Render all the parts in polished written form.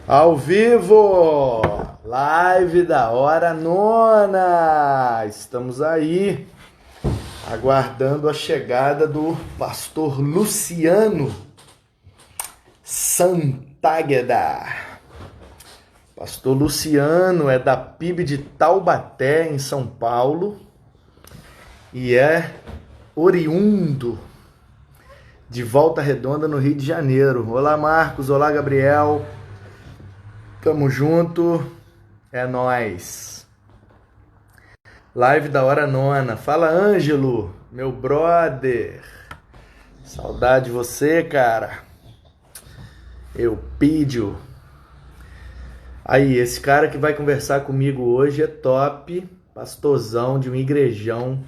Ao vivo, live da hora nona. Estamos aí, aguardando a chegada do pastor Luciano Santágueda. Pastor Luciano é da PIB de Taubaté, em São Paulo, e é oriundo de Volta Redonda, no Rio de Janeiro. Olá, Marcos. Olá, Gabriel. Tamo junto. É nóis. Live da hora nona. Fala, Ângelo, meu brother. Saudade de você, cara. Eupídio. Aí, esse cara que vai conversar comigo hoje é top. Pastorzão de um igrejão.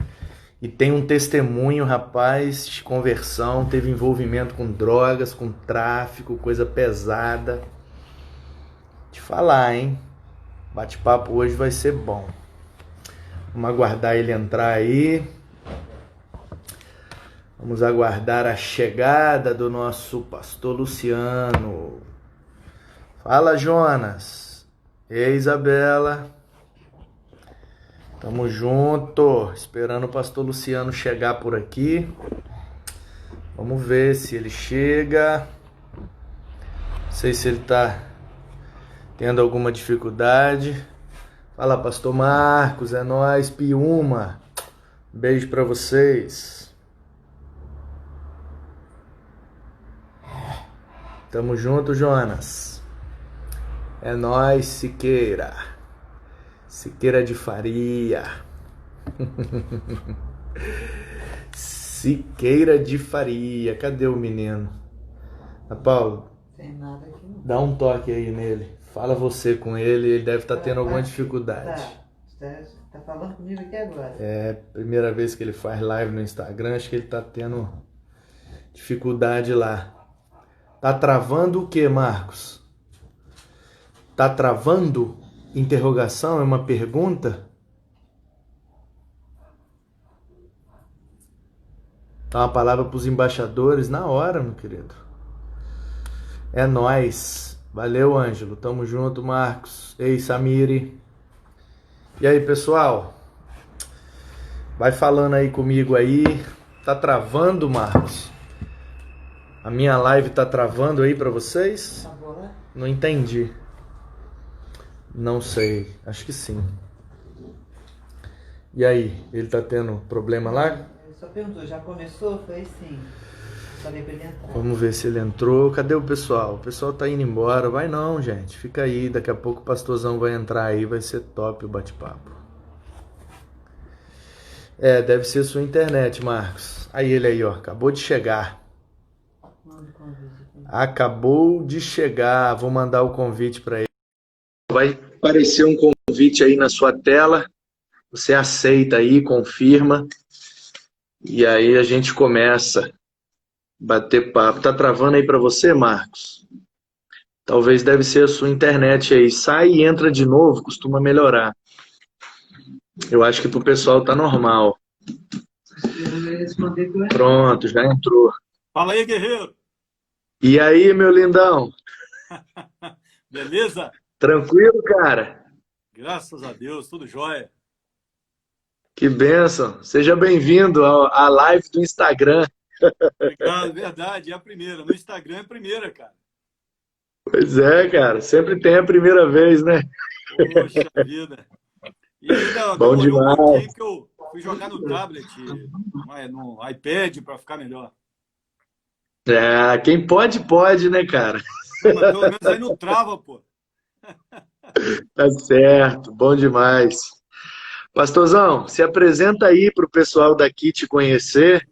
E tem um testemunho, rapaz, de conversão. Teve envolvimento com drogas, com tráfico, coisa pesada. Te falar, hein? Bate-papo hoje vai ser bom. Vamos aguardar ele entrar aí. Vamos aguardar a chegada do nosso pastor Luciano. Fala, Jonas. Ei, Isabela. Tamo junto. Esperando o pastor Luciano chegar por aqui. Vamos ver se ele chega. Não sei se ele tá tendo alguma dificuldade. Fala, pastor Marcos, é nóis, Piuma. Beijo pra vocês. Tamo junto, Jonas. É nóis, Siqueira. Siqueira de Faria. Siqueira de Faria. Cadê o menino? Paulo, tem nada aqui não. dá um toque aí nele. Fala você com ele, ele deve estar tendo alguma dificuldade. Tá falando comigo aqui agora. É, primeira vez que ele faz live no Instagram, acho que ele tá tendo dificuldade lá. Tá travando o que, Marcos? Tá travando? Interrogação? É uma pergunta? Dá uma palavra pros embaixadores na hora, meu querido. É nóis. Valeu, Ângelo. Tamo junto, Marcos. Ei, Samiri. E aí, pessoal? Vai falando aí comigo aí. Tá travando, Marcos? A minha live tá travando aí pra vocês? Travou lá? Não entendi. Não sei. Acho que sim. E aí? Ele tá tendo problema lá? Ele só perguntou, já começou? Foi sim. Falei pra ele entrar. Vamos ver se ele entrou. Cadê o pessoal? O pessoal tá indo embora. Vai não, gente. Fica aí. Daqui a pouco o pastorzão vai entrar aí. Vai ser top o bate-papo. É, deve ser sua internet, Marcos. Aí ele aí, ó. Acabou de chegar. Manda o convite aqui. Acabou de chegar. Vou mandar o convite para ele. Vai aparecer um convite aí na sua tela. Você aceita aí, confirma. E aí a gente começa a bater papo. Tá travando aí para você, Marcos? Talvez deve ser a sua internet aí. Sai e entra de novo, costuma melhorar. Eu acho que pro pessoal tá normal. Eu ia responder que eu entro. Pronto, já entrou. Fala aí, guerreiro. E aí, meu lindão? Beleza? Tranquilo, cara? Graças a Deus, tudo jóia. Que bênção. Seja bem-vindo à live do Instagram. Obrigado, verdade, é a primeira. No Instagram é a primeira, cara. Pois é, cara. Sempre tem a primeira vez, né? Poxa vida. E ainda Bom demorou um demais. pouquinho que eu fui jogar no tablet, no iPad, para ficar melhor. É, quem pode, pode, né, cara? Não, mas pelo menos aí não trava, pô. Tá certo. Bom demais. Pastorzão, se apresenta aí para o pessoal daqui te conhecer.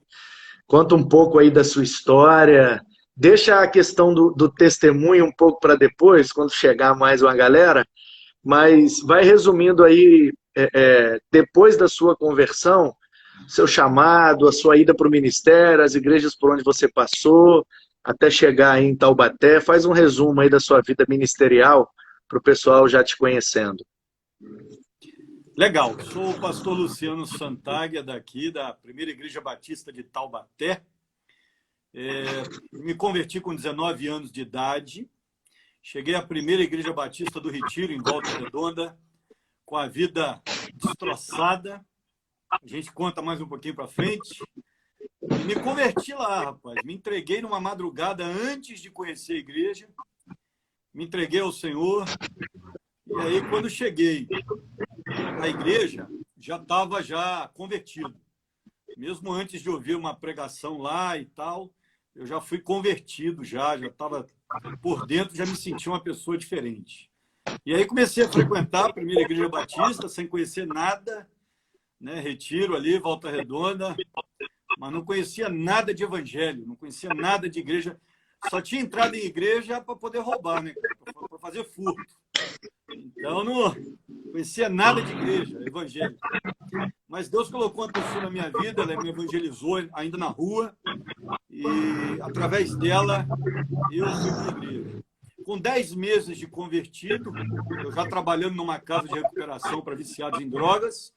Conta um pouco aí da sua história. Deixa a questão do testemunho um pouco para depois, quando chegar mais uma galera. Mas vai resumindo aí, depois da sua conversão, seu chamado, a sua ida para o ministério, as igrejas por onde você passou, até chegar aí em Taubaté. Faz um resumo aí da sua vida ministerial para o pessoal já te conhecendo. Legal, sou o pastor Luciano Santáguia, daqui da Primeira Igreja Batista de Taubaté. Me converti com 19 anos de idade Cheguei à primeira Igreja Batista do Retiro, em Volta Redonda, com a vida destroçada. A gente conta mais um pouquinho para frente. E me converti lá, rapaz. Me entreguei numa madrugada antes de conhecer a igreja. Me entreguei ao Senhor. E aí, quando cheguei na igreja, já estava convertido. Mesmo antes de ouvir uma pregação lá e tal, eu já fui convertido, já estava por dentro, já me senti uma pessoa diferente. E aí comecei a frequentar a primeira Igreja Batista, sem conhecer nada, né? Retiro ali, Volta Redonda, mas não conhecia nada de evangelho, não conhecia nada de igreja. Só tinha entrado em igreja para poder roubar, né? Para fazer furto. Então, não conhecia nada de igreja, evangelho. Mas Deus colocou uma pessoa na minha vida, ela me evangelizou ainda na rua, e através dela eu fui para a igreja. Com 10 meses de convertido, eu já trabalhando numa casa de recuperação para viciados em drogas,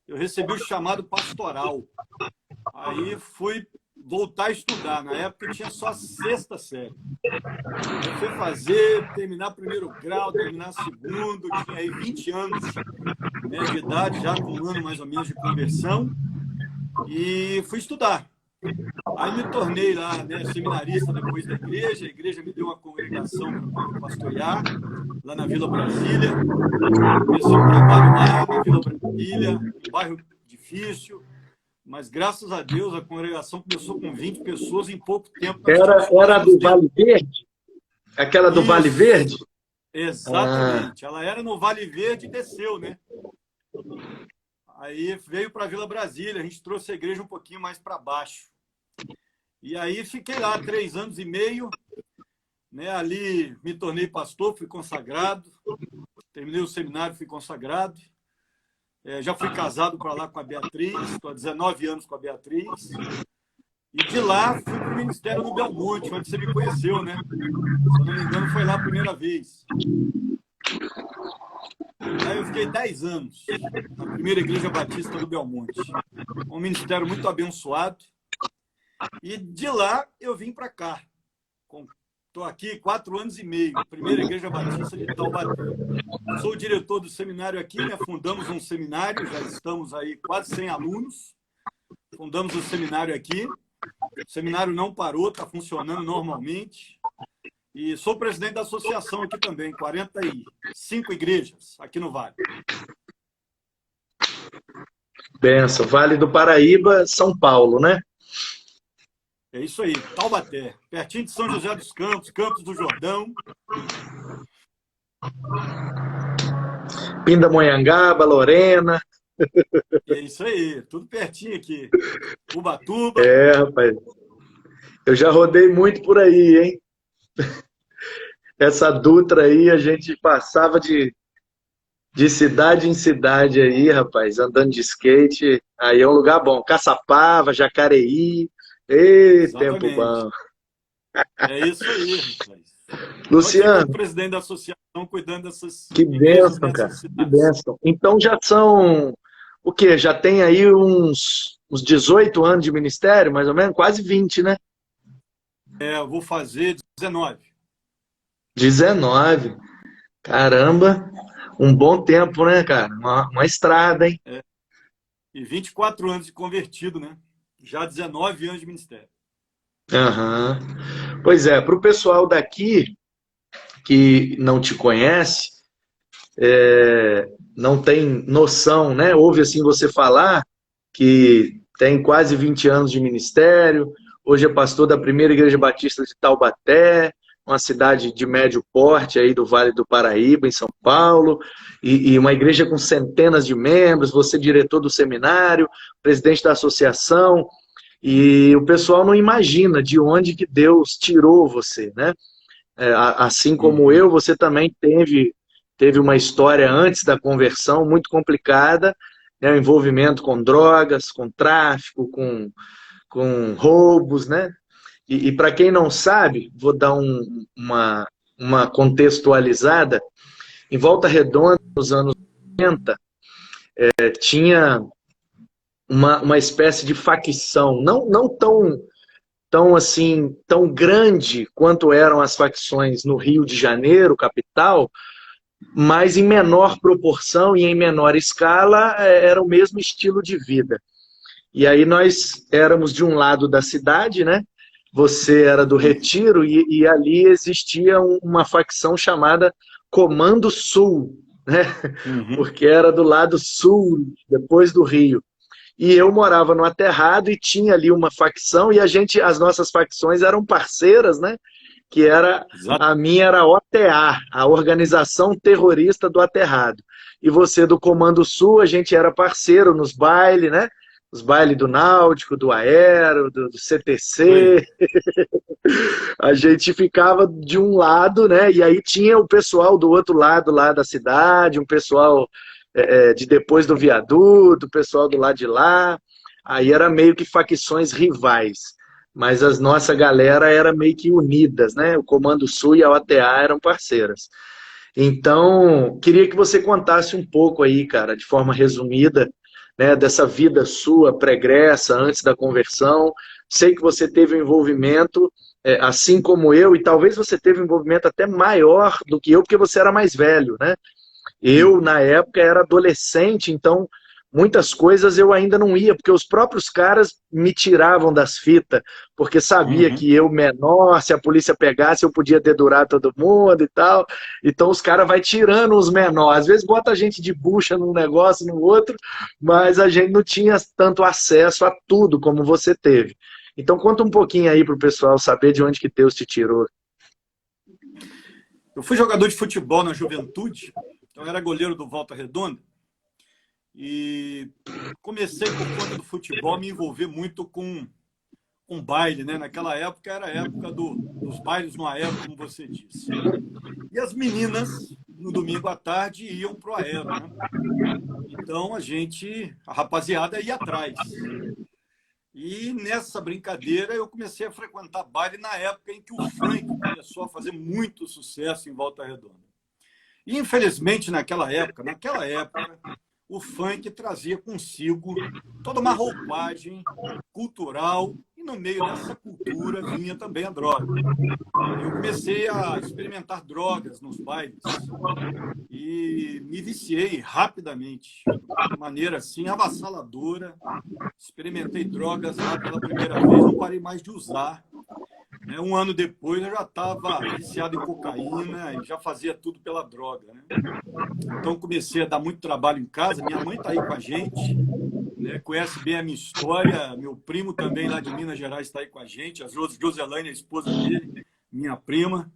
eu recebi o chamado pastoral. Aí fui voltar a estudar. Na época eu tinha só a 6ª série. Eu fui terminar primeiro grau, terminar segundo, tinha aí 20 anos, né, de idade, já com um ano mais ou menos de conversão, e fui estudar. Aí me tornei lá, né, seminarista depois da igreja. A igreja me deu uma congregação para pastorear, lá na Vila Brasília. Comecei um trabalho lá na Vila Brasília, um bairro difícil, mas graças a Deus a congregação começou com 20 pessoas em pouco tempo. Era do Vale Verde? Aquela do Vale Verde? Exatamente. Ela era no Vale Verde e desceu, né? Aí veio para a Vila Brasília, a gente trouxe a igreja um pouquinho mais para baixo. E aí fiquei lá 3 anos e meio, né? Ali me tornei pastor, fui consagrado, terminei o seminário, fui consagrado. Já fui casado para lá com a Beatriz, estou há 19 anos com a Beatriz. E de lá fui para o ministério no Belmonte, onde você me conheceu, né? Se eu não me engano, foi lá a primeira vez. Aí eu fiquei 10 anos na primeira Igreja Batista do Belmonte. Um ministério muito abençoado. E de lá eu vim para cá. Estou aqui 4 anos e meio, primeira Igreja Batista de Taubaté. Sou o diretor do seminário aqui, né? Fundamos um seminário, já estamos aí quase 100 alunos. Fundamos o seminário aqui. O seminário não parou, está funcionando normalmente. E sou presidente da associação aqui também, 45 igrejas aqui no Vale. Benção, Vale do Paraíba, São Paulo, né? É isso aí, Taubaté, pertinho de São José dos Campos, Campos do Jordão. Pindamonhangaba, Lorena. É isso aí, tudo pertinho aqui. Ubatuba. Rapaz. Eu já rodei muito por aí, hein? Essa Dutra aí, a gente passava de cidade em cidade aí, rapaz, andando de skate. Aí é um lugar bom. Caçapava, Jacareí. Tempo bom. É isso aí, rapaz. Luciano. Presidente da associação, cuidando dessas. Que bênção, cara. Que bênção. Então já são, o quê? Já tem aí uns 18 anos de ministério, mais ou menos? Quase 20, né? Eu vou fazer 19. 19. Caramba. Um bom tempo, né, cara? Uma estrada, hein? E 24 anos de convertido, né? Já 19 anos de ministério. Pois é, para o pessoal daqui que não te conhece, não tem noção, né? Ouve assim você falar que tem quase 20 anos de ministério, hoje é pastor da primeira Igreja Batista de Taubaté, uma cidade de médio porte aí do Vale do Paraíba, em São Paulo, e uma igreja com centenas de membros, você diretor do seminário, presidente da associação, e o pessoal não imagina de onde que Deus tirou você, né? Assim como eu, você também teve uma história antes da conversão muito complicada, né? O envolvimento com drogas, com tráfico, com roubos, né? E para quem não sabe, vou dar uma contextualizada. Em Volta Redonda, nos anos 80, tinha uma espécie de facção, não tão tão assim, tão grande quanto eram as facções no Rio de Janeiro, capital, mas em menor proporção e em menor escala era o mesmo estilo de vida. E aí nós éramos de um lado da cidade, né? Você era do Retiro e ali existia uma facção chamada Comando Sul, né? Uhum. Porque era do lado sul, depois do Rio. E eu morava no Aterrado e tinha ali uma facção e as nossas facções eram parceiras, né? Que era Exato. a minha era a OTA, a Organização Terrorista do Aterrado. E você do Comando Sul, a gente era parceiro nos bailes, né? Os bailes do Náutico, do Aero, do Foi. CTC. A gente ficava de um lado, né? E aí tinha o pessoal do outro lado lá da cidade, um pessoal de depois do viaduto, o pessoal do lado de lá. Aí era meio que facções rivais. Mas a nossa galera era meio que unidas, né? O Comando Sul e a OTA eram parceiras. Então, queria que você contasse um pouco aí, cara, de forma resumida, né, dessa vida sua pregressa, antes da conversão. Sei que você teve um envolvimento, assim como eu, e talvez você teve um envolvimento até maior do que eu, porque você era mais velho, né? Eu, Uhum. na época, era adolescente, então muitas coisas eu ainda não ia, porque os próprios caras me tiravam das fitas, porque sabia Uhum. que eu, menor, se a polícia pegasse, eu podia dedurar todo mundo e tal. Então os caras vai tirando os menores. Às vezes bota a gente de bucha num negócio, no outro, mas a gente não tinha tanto acesso a tudo como você teve. Então conta um pouquinho aí para o pessoal saber de onde que Deus te tirou. Eu fui jogador de futebol na juventude, então eu era goleiro do Volta Redonda, e comecei, por conta do futebol, a me envolver muito com baile, né? Naquela época era a época dos bailes no Aero, como você disse. E as meninas, no domingo à tarde, iam para o Aero, né? Então a rapaziada ia atrás. E nessa brincadeira eu comecei a frequentar baile na época em que o funk começou a fazer muito sucesso em Volta Redonda. E infelizmente naquela época, o funk trazia consigo toda uma roupagem cultural e no meio dessa cultura vinha também a droga. Eu comecei a experimentar drogas nos bailes e me viciei rapidamente, de maneira assim avassaladora. Experimentei drogas lá pela primeira vez, não parei mais de usar. Né? Um ano depois eu já estava viciado em cocaína e já fazia tudo pela droga. Né? Então comecei a dar muito trabalho em casa. Minha mãe está aí com a gente, né? Conhece bem a minha história. Meu primo também lá de Minas Gerais está aí com a gente. A Joselaine, a esposa dele, minha prima.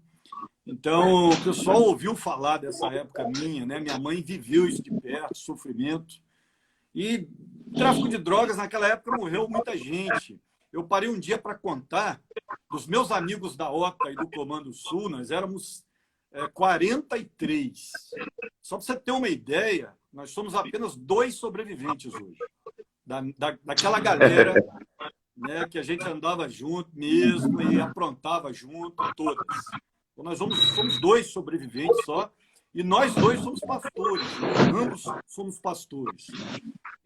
Então o pessoal ouviu falar dessa época minha, né? Minha mãe viveu isso de perto, sofrimento. E tráfico de drogas, naquela época, morreu muita gente. Eu parei um dia para contar, dos meus amigos da OTA e do Comando Sul, nós éramos 43. Só para você ter uma ideia, nós somos apenas 2 sobreviventes hoje. Daquela galera, né, que a gente andava junto mesmo e aprontava junto, todas. Então, nós somos 2 sobreviventes só, e nós 2 somos pastores, né? Ambos somos pastores.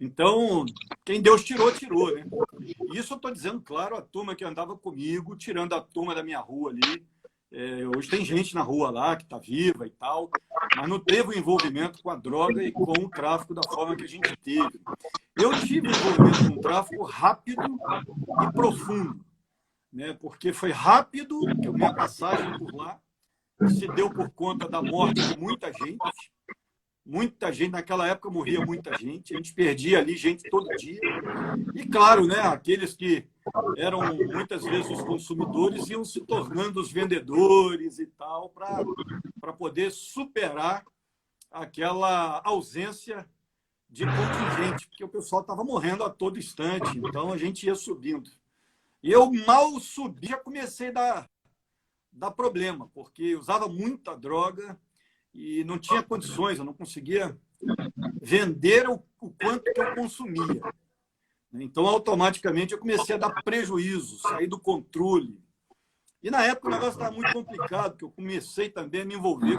Então, quem Deus tirou, tirou, né? Isso eu estou dizendo, claro, a turma que andava comigo, tirando a turma da minha rua ali. Hoje tem gente na rua lá que está viva e tal, mas não teve o envolvimento com a droga e com o tráfico da forma que a gente teve. Eu tive envolvimento com o tráfico rápido e profundo, né? Porque foi rápido, que a minha passagem por lá se deu por conta da morte de muita gente. Muita gente, naquela época morria muita gente, a gente perdia ali gente todo dia. E claro, né, aqueles que eram muitas vezes os consumidores iam se tornando os vendedores e tal, para poder superar aquela ausência de contingente, porque o pessoal estava morrendo a todo instante, então a gente ia subindo. E eu mal subi, já comecei a dar problema, porque usava muita droga e não tinha condições, eu não conseguia vender o quanto que eu consumia. Então, automaticamente, eu comecei a dar prejuízo, sair do controle. E, na época, o negócio estava muito complicado, porque eu comecei também a me envolver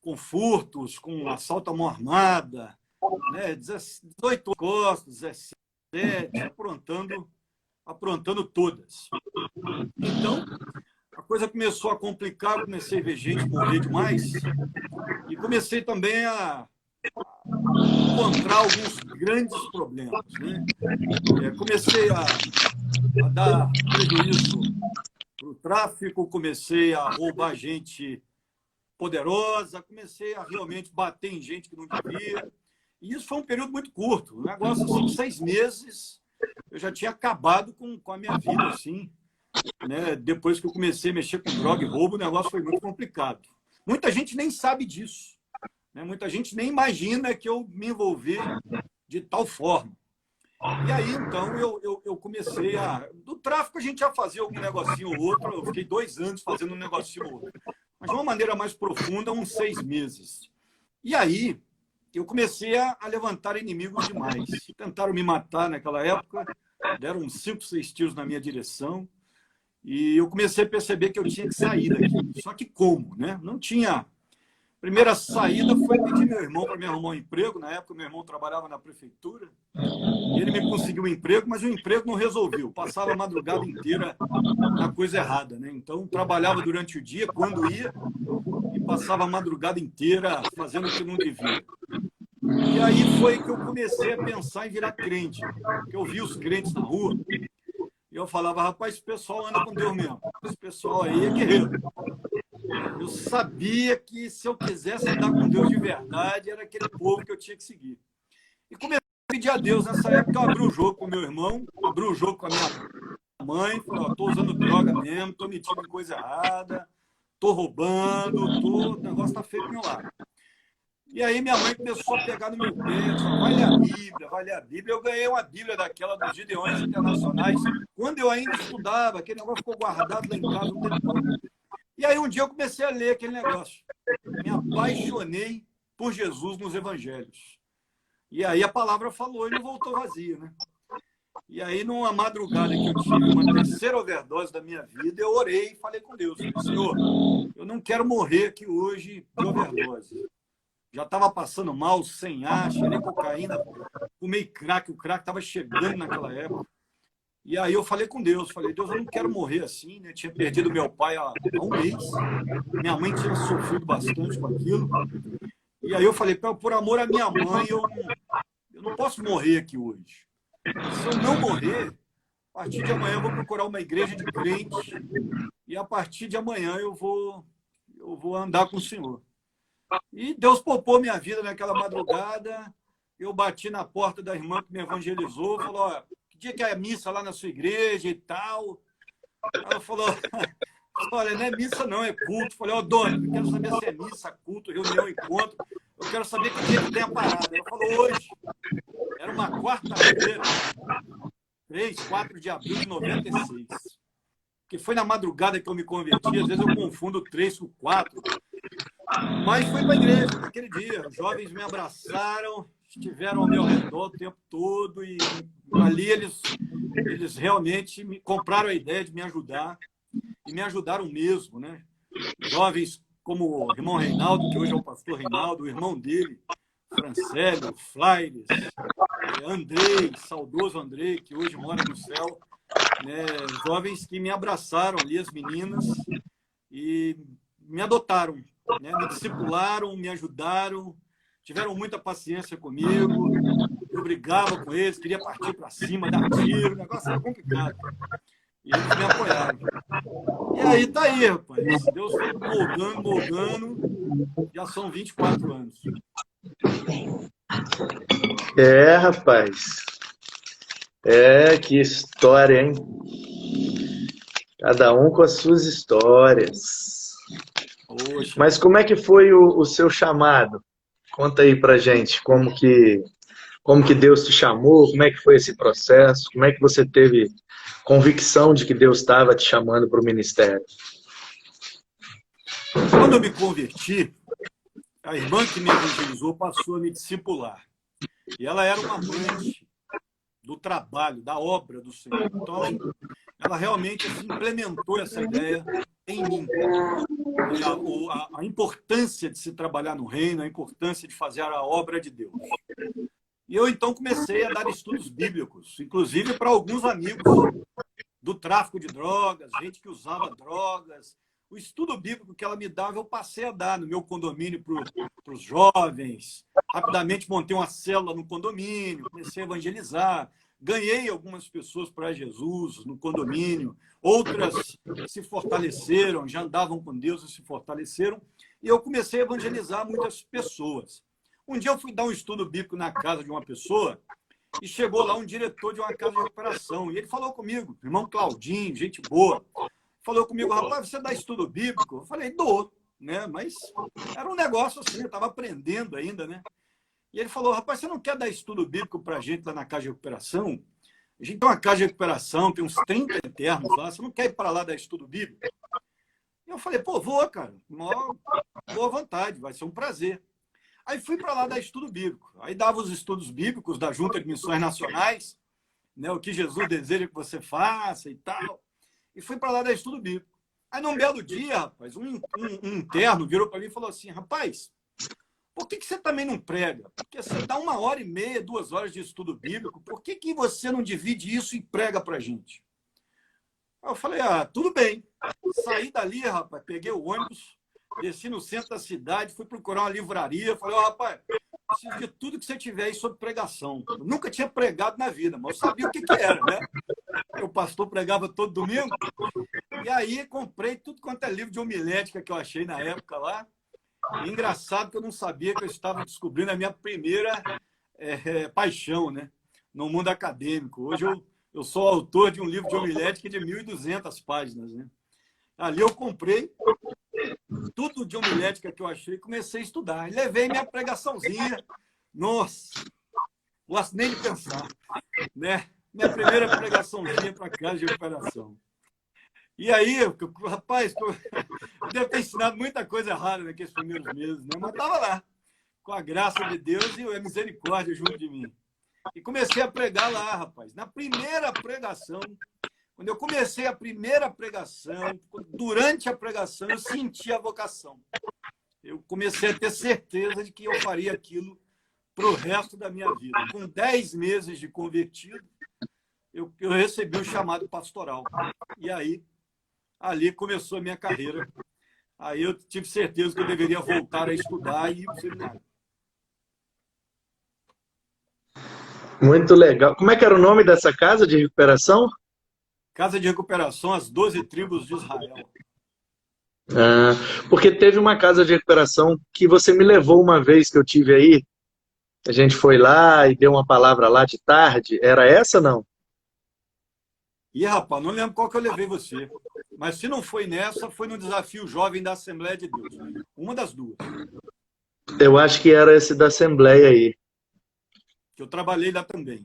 com furtos, com assalto à mão armada, né? 18 costas, 17, aprontando todas. Então, a coisa começou a complicar, comecei a ver gente morrer demais e comecei também a encontrar alguns grandes problemas, né? Comecei a dar prejuízo para o tráfico, comecei a roubar gente poderosa, comecei a realmente bater em gente que não devia. E isso foi um período muito curto, um negócio assim, 6 meses, eu já tinha acabado com a minha vida, assim, né? Depois que eu comecei a mexer com droga e roubo, o negócio foi muito complicado. Muita gente nem sabe disso, né? Muita gente nem imagina que eu me envolvi de tal forma. E aí, então, eu comecei a... Do tráfico, a gente já fazia algum negocinho ou outro. Eu fiquei 2 anos fazendo um negocinho ou outro. Mas de uma maneira mais profunda, uns 6 meses. E aí, eu comecei a levantar inimigos demais. Tentaram me matar naquela época. Deram uns 5, 6 tiros na minha direção. E eu comecei a perceber que eu tinha que sair daqui. Só que como, né? Não tinha... Primeira saída foi pedir meu irmão para me arrumar um emprego. Na época, meu irmão trabalhava na prefeitura. E ele me conseguiu um emprego, mas o emprego não resolveu. Passava a madrugada inteira na coisa errada, né? Então, trabalhava durante o dia, quando ia, e passava a madrugada inteira fazendo o que não devia. E aí foi que eu comecei a pensar em virar crente. Porque eu vi os crentes na rua, e eu falava, rapaz, esse pessoal anda com Deus mesmo. Esse pessoal aí é guerreiro. Eu sabia que se eu quisesse andar com Deus de verdade, era aquele povo que eu tinha que seguir. E comecei a pedir a Deus. Nessa época, eu abri o jogo com o meu irmão, abri o jogo com a minha mãe, falei, estou usando droga mesmo, estou metindo em coisa errada, estou roubando, o negócio está feio do meu lado. E aí minha mãe começou a pegar no meu pé, falou, vai ler a Bíblia, vai ler a Bíblia. Eu ganhei uma Bíblia daquela dos Gideões Internacionais, quando eu ainda estudava, aquele negócio ficou guardado lá em casa um tempão. E aí um dia eu comecei a ler aquele negócio. Me apaixonei por Jesus nos evangelhos. E aí a palavra falou e não voltou vazia, né? E aí, numa madrugada que eu tive uma terceira overdose da minha vida, eu orei e falei com Deus. Falei, Senhor, eu não quero morrer aqui hoje de overdose. Já estava passando mal, sem ar, cheirei cocaína, fumei crack, o crack estava chegando naquela época. E aí eu falei com Deus, falei, Deus, eu não quero morrer assim, né? Tinha perdido meu pai há um mês, minha mãe tinha sofrido bastante com aquilo. E aí eu falei, por amor à minha mãe, eu não posso morrer aqui hoje. Se eu não morrer, a partir de amanhã eu vou procurar uma igreja de crente e a partir de amanhã eu vou andar com o Senhor. E Deus poupou minha vida naquela madrugada. Eu bati na porta da irmã que me evangelizou, falou, ó, que dia que é a missa lá na sua igreja e tal? Ela falou, olha, não é missa não, é culto. Eu falei, ó, dona, eu quero saber se é missa, culto, reunião, encontro. Eu quero saber que dia que tem a parada. Ela falou, hoje. Era uma quarta-feira, 3, 4 de abril de 96. Que foi na madrugada que eu me converti. Às vezes eu confundo 3 com 4. Mas foi para a igreja naquele dia. Os jovens me abraçaram, estiveram ao meu redor o tempo todo. E ali eles realmente me compraram a ideia de me ajudar. E me ajudaram mesmo, né? Jovens como o irmão Reinaldo, que hoje é o pastor Reinaldo, o irmão dele, Francélio, Flaires, Andrei, saudoso Andrei, que hoje mora no céu, né? Jovens que me abraçaram ali, as meninas, e me adotaram, né? Me discipularam, me ajudaram, tiveram muita paciência comigo, eu brigava com eles, queria partir para cima, dar tiro, o negócio era complicado. E eles me apoiaram. E aí tá aí, rapaz. Deus foi moldando, já são 24 anos. Rapaz. Que história, hein? Cada um com as suas histórias. Poxa. Mas como é que foi o seu chamado? Conta aí pra gente como que Deus te chamou, como é que foi esse processo, como é que você teve convicção de que Deus estava te chamando para o ministério. Quando eu me converti, a irmã que me evangelizou passou a me discipular. E ela era uma amante do trabalho, da obra do Senhor. Então, ela realmente assim, implementou essa ideia em mim. A importância de se trabalhar no reino, a importância de fazer a obra de Deus. E eu, então, comecei a dar estudos bíblicos, inclusive para alguns amigos do tráfico de drogas, gente que usava drogas. O estudo bíblico que ela me dava, eu passei a dar no meu condomínio para os jovens. Rapidamente montei uma célula no condomínio, comecei a evangelizar. Ganhei algumas pessoas para Jesus no condomínio. Outras se fortaleceram, já andavam com Deus e se fortaleceram. E eu comecei a evangelizar muitas pessoas. Um dia eu fui dar um estudo bíblico na casa de uma pessoa e chegou lá um diretor de uma casa de recuperação. E ele falou comigo, irmão Claudinho, gente boa. Falou comigo, rapaz, você dá estudo bíblico? Eu falei, dou, né? Mas era um negócio assim, eu estava aprendendo ainda, né? E ele falou, rapaz, você não quer dar estudo bíblico para a gente lá na casa de recuperação? A gente tem uma casa de recuperação, tem uns 30 internos lá, você não quer ir para lá dar estudo bíblico? E eu falei, pô, vou, cara, maior boa vontade, vai ser um prazer. Aí fui para lá dar estudo bíblico. Aí dava os estudos bíblicos da Junta de Missões Nacionais, né, o que Jesus deseja que você faça e tal. E fui para lá dar estudo bíblico. Aí, num belo dia, rapaz, um interno virou para mim e falou assim, rapaz, por que você também não prega? Porque você dá 1h30, 2 horas de estudo bíblico, por que você não divide isso e prega para a gente? Aí eu falei, tudo bem. Saí dali, rapaz, peguei o ônibus, desci no centro da cidade, fui procurar uma livraria, falei, rapaz, preciso de tudo que você tiver aí sobre pregação. Eu nunca tinha pregado na vida, mas eu sabia o que era, né? O pastor pregava todo domingo. E aí comprei tudo quanto é livro de homilética que eu achei na época lá. E engraçado que eu não sabia que eu estava descobrindo a minha primeira paixão, né? No mundo acadêmico. Hoje eu sou autor de um livro de homilética de 1.200 páginas, né? Ali eu comprei tudo de homilética que eu achei e comecei a estudar. E levei minha pregaçãozinha. Nossa, não gosto nem de pensar, né? Minha primeira pregaçãozinha para casa de recuperação. E aí, rapaz, eu devo ter ensinado muita coisa errada naqueles primeiros meses, né? Mas estava lá, com a graça de Deus e a misericórdia junto de mim. E comecei a pregar lá, rapaz. Na primeira pregação, quando eu comecei a primeira pregação, durante a pregação, eu senti a vocação. Eu comecei a ter certeza de que eu faria aquilo para o resto da minha vida. Com 10 meses de convertido, eu recebi o chamado pastoral. E aí, ali começou a minha carreira. Aí eu tive certeza que eu deveria voltar a estudar e ir para o seminário. Muito legal. Como é que era o nome dessa casa de recuperação? Casa de recuperação, as 12 tribos de Israel. Porque teve uma casa de recuperação que você me levou uma vez que eu tive aí. A gente foi lá e deu uma palavra lá de tarde. Era essa, não? E, rapaz, não lembro qual que eu levei você. Mas se não foi nessa, foi no Desafio Jovem da Assembleia de Deus. Uma das duas. Eu acho que era esse da Assembleia aí. Que eu trabalhei lá também.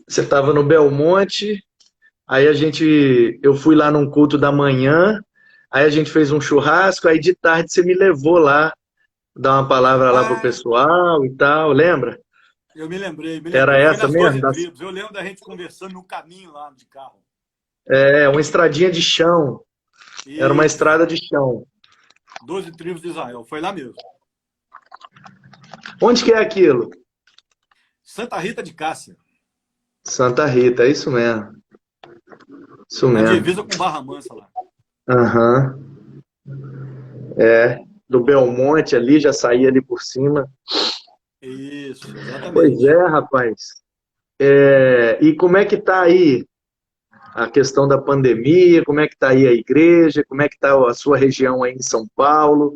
Você estava no Belmonte, aí eu fui lá num culto da manhã, aí a gente fez um churrasco, aí de tarde você me levou lá, dar uma palavra lá pro pessoal e tal, lembra? Eu me lembrei. Era Foi essa nas mesmo? 12 tribos. Eu lembro da gente conversando no caminho lá de carro. Uma estradinha de chão. E Era uma estrada de chão. 12 tribos de Israel. Foi lá mesmo. Onde que é aquilo? Santa Rita de Cássia. Santa Rita, é isso mesmo. Isso Na mesmo. divisa com Barra Mansa lá. Aham. Do Belmonte ali, já saía ali por cima. Isso, exatamente. Pois é, rapaz. E como é que tá aí a questão da pandemia? Como é que tá aí a igreja? Como é que tá a sua região aí em São Paulo?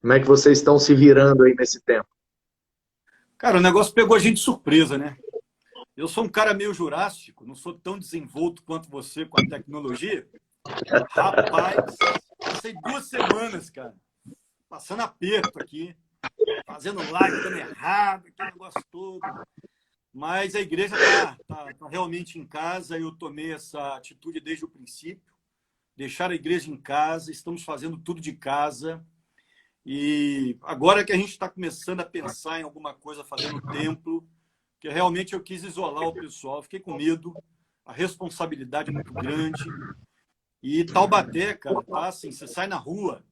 Como é que vocês estão se virando aí nesse tempo? Cara, o negócio pegou a gente de surpresa, né? Eu sou um cara meio jurássico, não sou tão desenvolto quanto você com a tecnologia. Rapaz, passei 2 semanas, cara, passando aperto aqui, fazendo live dando errado, aquele negócio todo. Mas a igreja tá realmente em casa, eu tomei essa atitude desde o princípio. Deixar a igreja em casa, estamos fazendo tudo de casa. E agora que a gente está começando a pensar em alguma coisa, fazendo templo, que realmente eu quis isolar o pessoal, fiquei com medo, a responsabilidade é muito grande. E Taubaté, cara, tá assim, você sai na rua,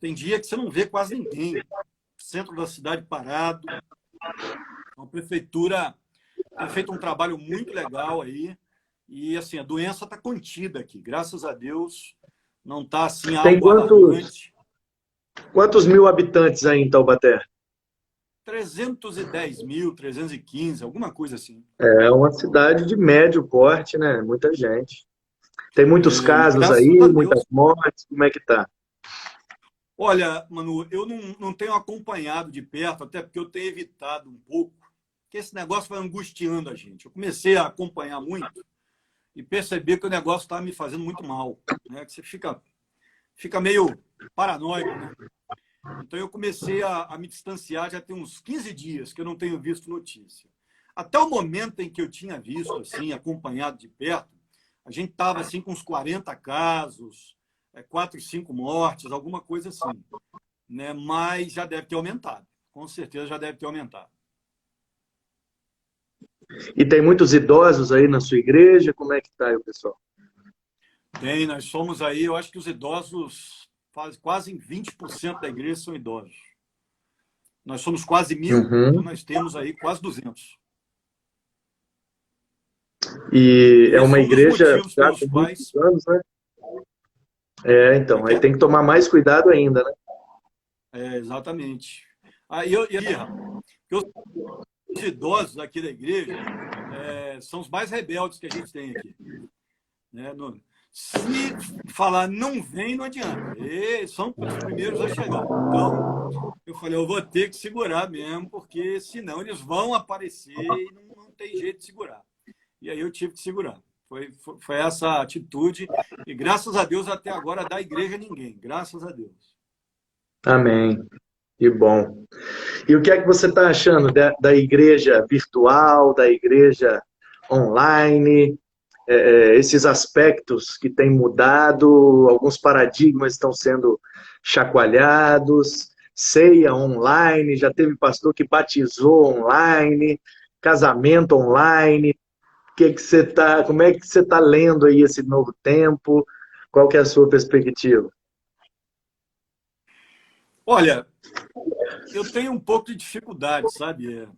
tem dia que você não vê quase ninguém, centro da cidade parado, uma prefeitura tem feito um trabalho muito legal aí. E, assim, a doença está contida aqui. Graças a Deus, não está, assim, Tem algo alarmante. quantos mil habitantes aí em Taubaté? 310 mil, 315, alguma coisa assim. É uma cidade de médio porte, né? Muita gente. Tem muitos E casos graças aí, a muitas Deus. mortes, como é que tá? Olha, Manu, eu não tenho acompanhado de perto, até porque eu tenho evitado um pouco, porque esse negócio vai angustiando a gente. Eu comecei a acompanhar muito e perceber que o negócio estava me fazendo muito mal, né? Que você fica meio paranoico, né? Então eu comecei a me distanciar, já tem uns 15 dias que eu não tenho visto notícia. Até o momento em que eu tinha visto, assim, acompanhado de perto, a gente estava assim, com uns 40 casos, 4, 5 mortes, alguma coisa assim. Né? Mas já deve ter aumentado. Com certeza já deve ter aumentado. E tem muitos idosos aí na sua igreja, como é que tá aí o pessoal? Tem, nós somos aí, eu acho que os idosos, quase 20% da igreja são idosos. Nós somos quase 1.000, então Uhum. nós temos aí quase 200. E é Esse uma é um dos igreja motivos já pelos com muitos quais... anos, né? Como é Então, que aí é? tem que tomar mais cuidado ainda, né? Exatamente. Aí, rapaz, os idosos aqui da igreja são os mais rebeldes que a gente tem aqui. Né? Se falar não vem, não adianta. Eles são os primeiros a chegar. Então, eu falei, eu vou ter que segurar mesmo, porque senão eles vão aparecer e não tem jeito de segurar. E aí eu tive que segurar. Foi essa atitude. E graças a Deus, até agora, da igreja ninguém. Graças a Deus. Amém. Que bom. E o que é que você está achando da igreja virtual, da igreja online, esses aspectos que têm mudado, alguns paradigmas estão sendo chacoalhados, ceia online, já teve pastor que batizou online, casamento online. Como é que você está lendo aí esse novo tempo? Qual que é a sua perspectiva? Olha, eu tenho um pouco de dificuldade, sabe?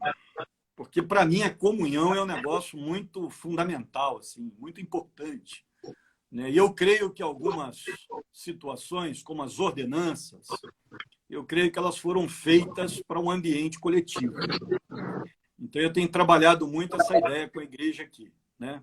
Porque para mim a comunhão é um negócio muito fundamental, assim, muito importante. Né? E eu creio que algumas situações, como as ordenanças, eu creio que elas foram feitas para um ambiente coletivo. Então eu tenho trabalhado muito essa ideia com a igreja aqui, né?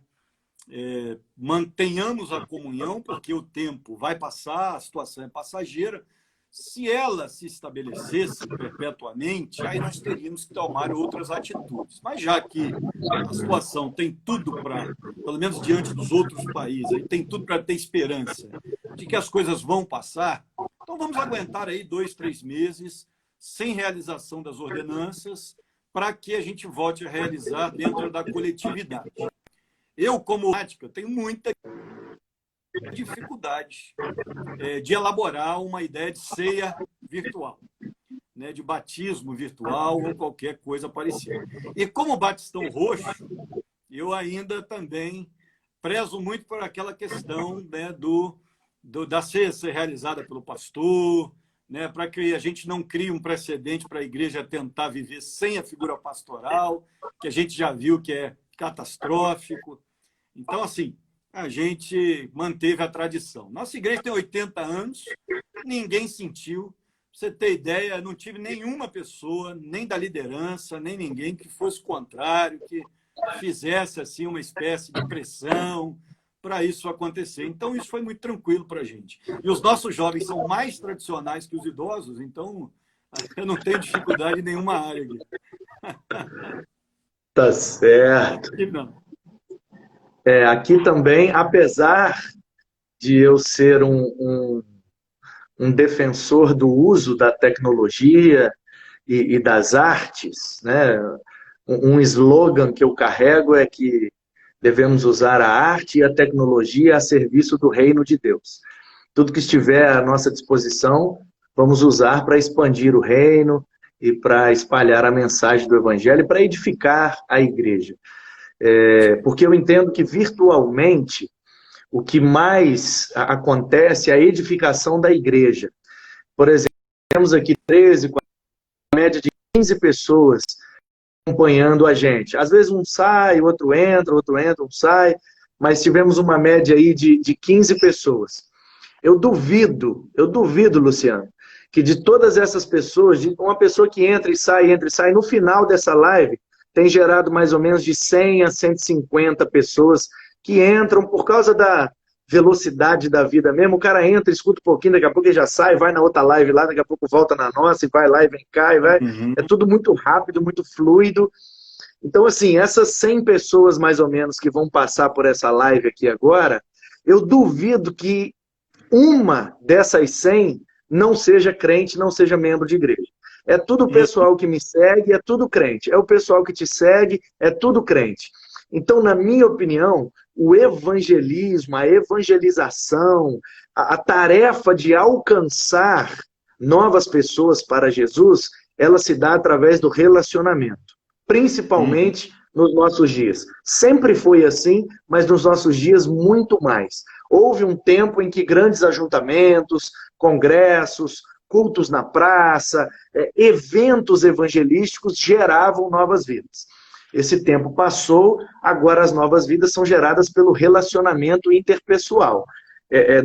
Mantenhamos a comunhão, porque o tempo vai passar, a situação é passageira. Se ela se estabelecesse perpetuamente, aí nós teríamos que tomar outras atitudes. Mas já que a situação tem tudo para, pelo menos diante dos outros países, aí tem tudo para ter esperança de que as coisas vão passar, então vamos aguentar aí 2, 3 meses sem realização das ordenanças para que a gente volte a realizar dentro da coletividade. Eu, como prática, tenho muita dificuldade de elaborar uma ideia de ceia virtual, né, de batismo virtual ou qualquer coisa parecida. E como batistão roxo, eu ainda também prezo muito por aquela questão, né, da ceia ser realizada pelo pastor, né, para que a gente não crie um precedente para a igreja tentar viver sem a figura pastoral, que a gente já viu que é catastrófico. Então, assim, a gente manteve a tradição. Nossa igreja tem 80 anos, ninguém sentiu. Pra você ter ideia, não tive nenhuma pessoa, nem da liderança, nem ninguém que fosse contrário, que fizesse assim uma espécie de pressão para isso acontecer. Então, isso foi muito tranquilo para a gente. E os nossos jovens são mais tradicionais que os idosos, então eu não tenho dificuldade em nenhuma área aqui. Tá certo. Não. Aqui também, apesar de eu ser um defensor do uso da tecnologia e das artes, né? Um slogan que eu carrego é que devemos usar a arte e a tecnologia a serviço do reino de Deus. Tudo que estiver à nossa disposição, vamos usar para expandir o reino e para espalhar a mensagem do evangelho, para edificar a igreja. Porque eu entendo que virtualmente o que mais acontece é a edificação da igreja. Por exemplo, temos aqui 13, média de 15 pessoas acompanhando a gente. Às vezes um sai, outro entra, um sai, mas tivemos uma média aí de 15 pessoas. Eu duvido, Luciano, que de todas essas pessoas, de uma pessoa que entra e sai, no final dessa live, tem gerado mais ou menos de 100 a 150 pessoas que entram por causa da velocidade da vida mesmo. O cara entra, escuta um pouquinho, daqui a pouco ele já sai, vai na outra live lá, daqui a pouco volta na nossa, e vai lá e vem cá, e vai. É tudo muito rápido, muito fluido. Então, assim, essas 100 pessoas mais ou menos que vão passar por essa live aqui agora, eu duvido que uma dessas 100 não seja crente, não seja membro de igreja. É tudo o pessoal que me segue, é tudo crente. É o pessoal que te segue, é tudo crente. Então, na minha opinião, o evangelismo, a evangelização, a tarefa de alcançar novas pessoas para Jesus, ela se dá através do relacionamento. Principalmente nos nossos dias. Sempre foi assim, mas nos nossos dias muito mais. Houve um tempo em que grandes ajuntamentos, congressos, cultos na praça, eventos evangelísticos geravam novas vidas. Esse tempo passou, agora as novas vidas são geradas pelo relacionamento interpessoal.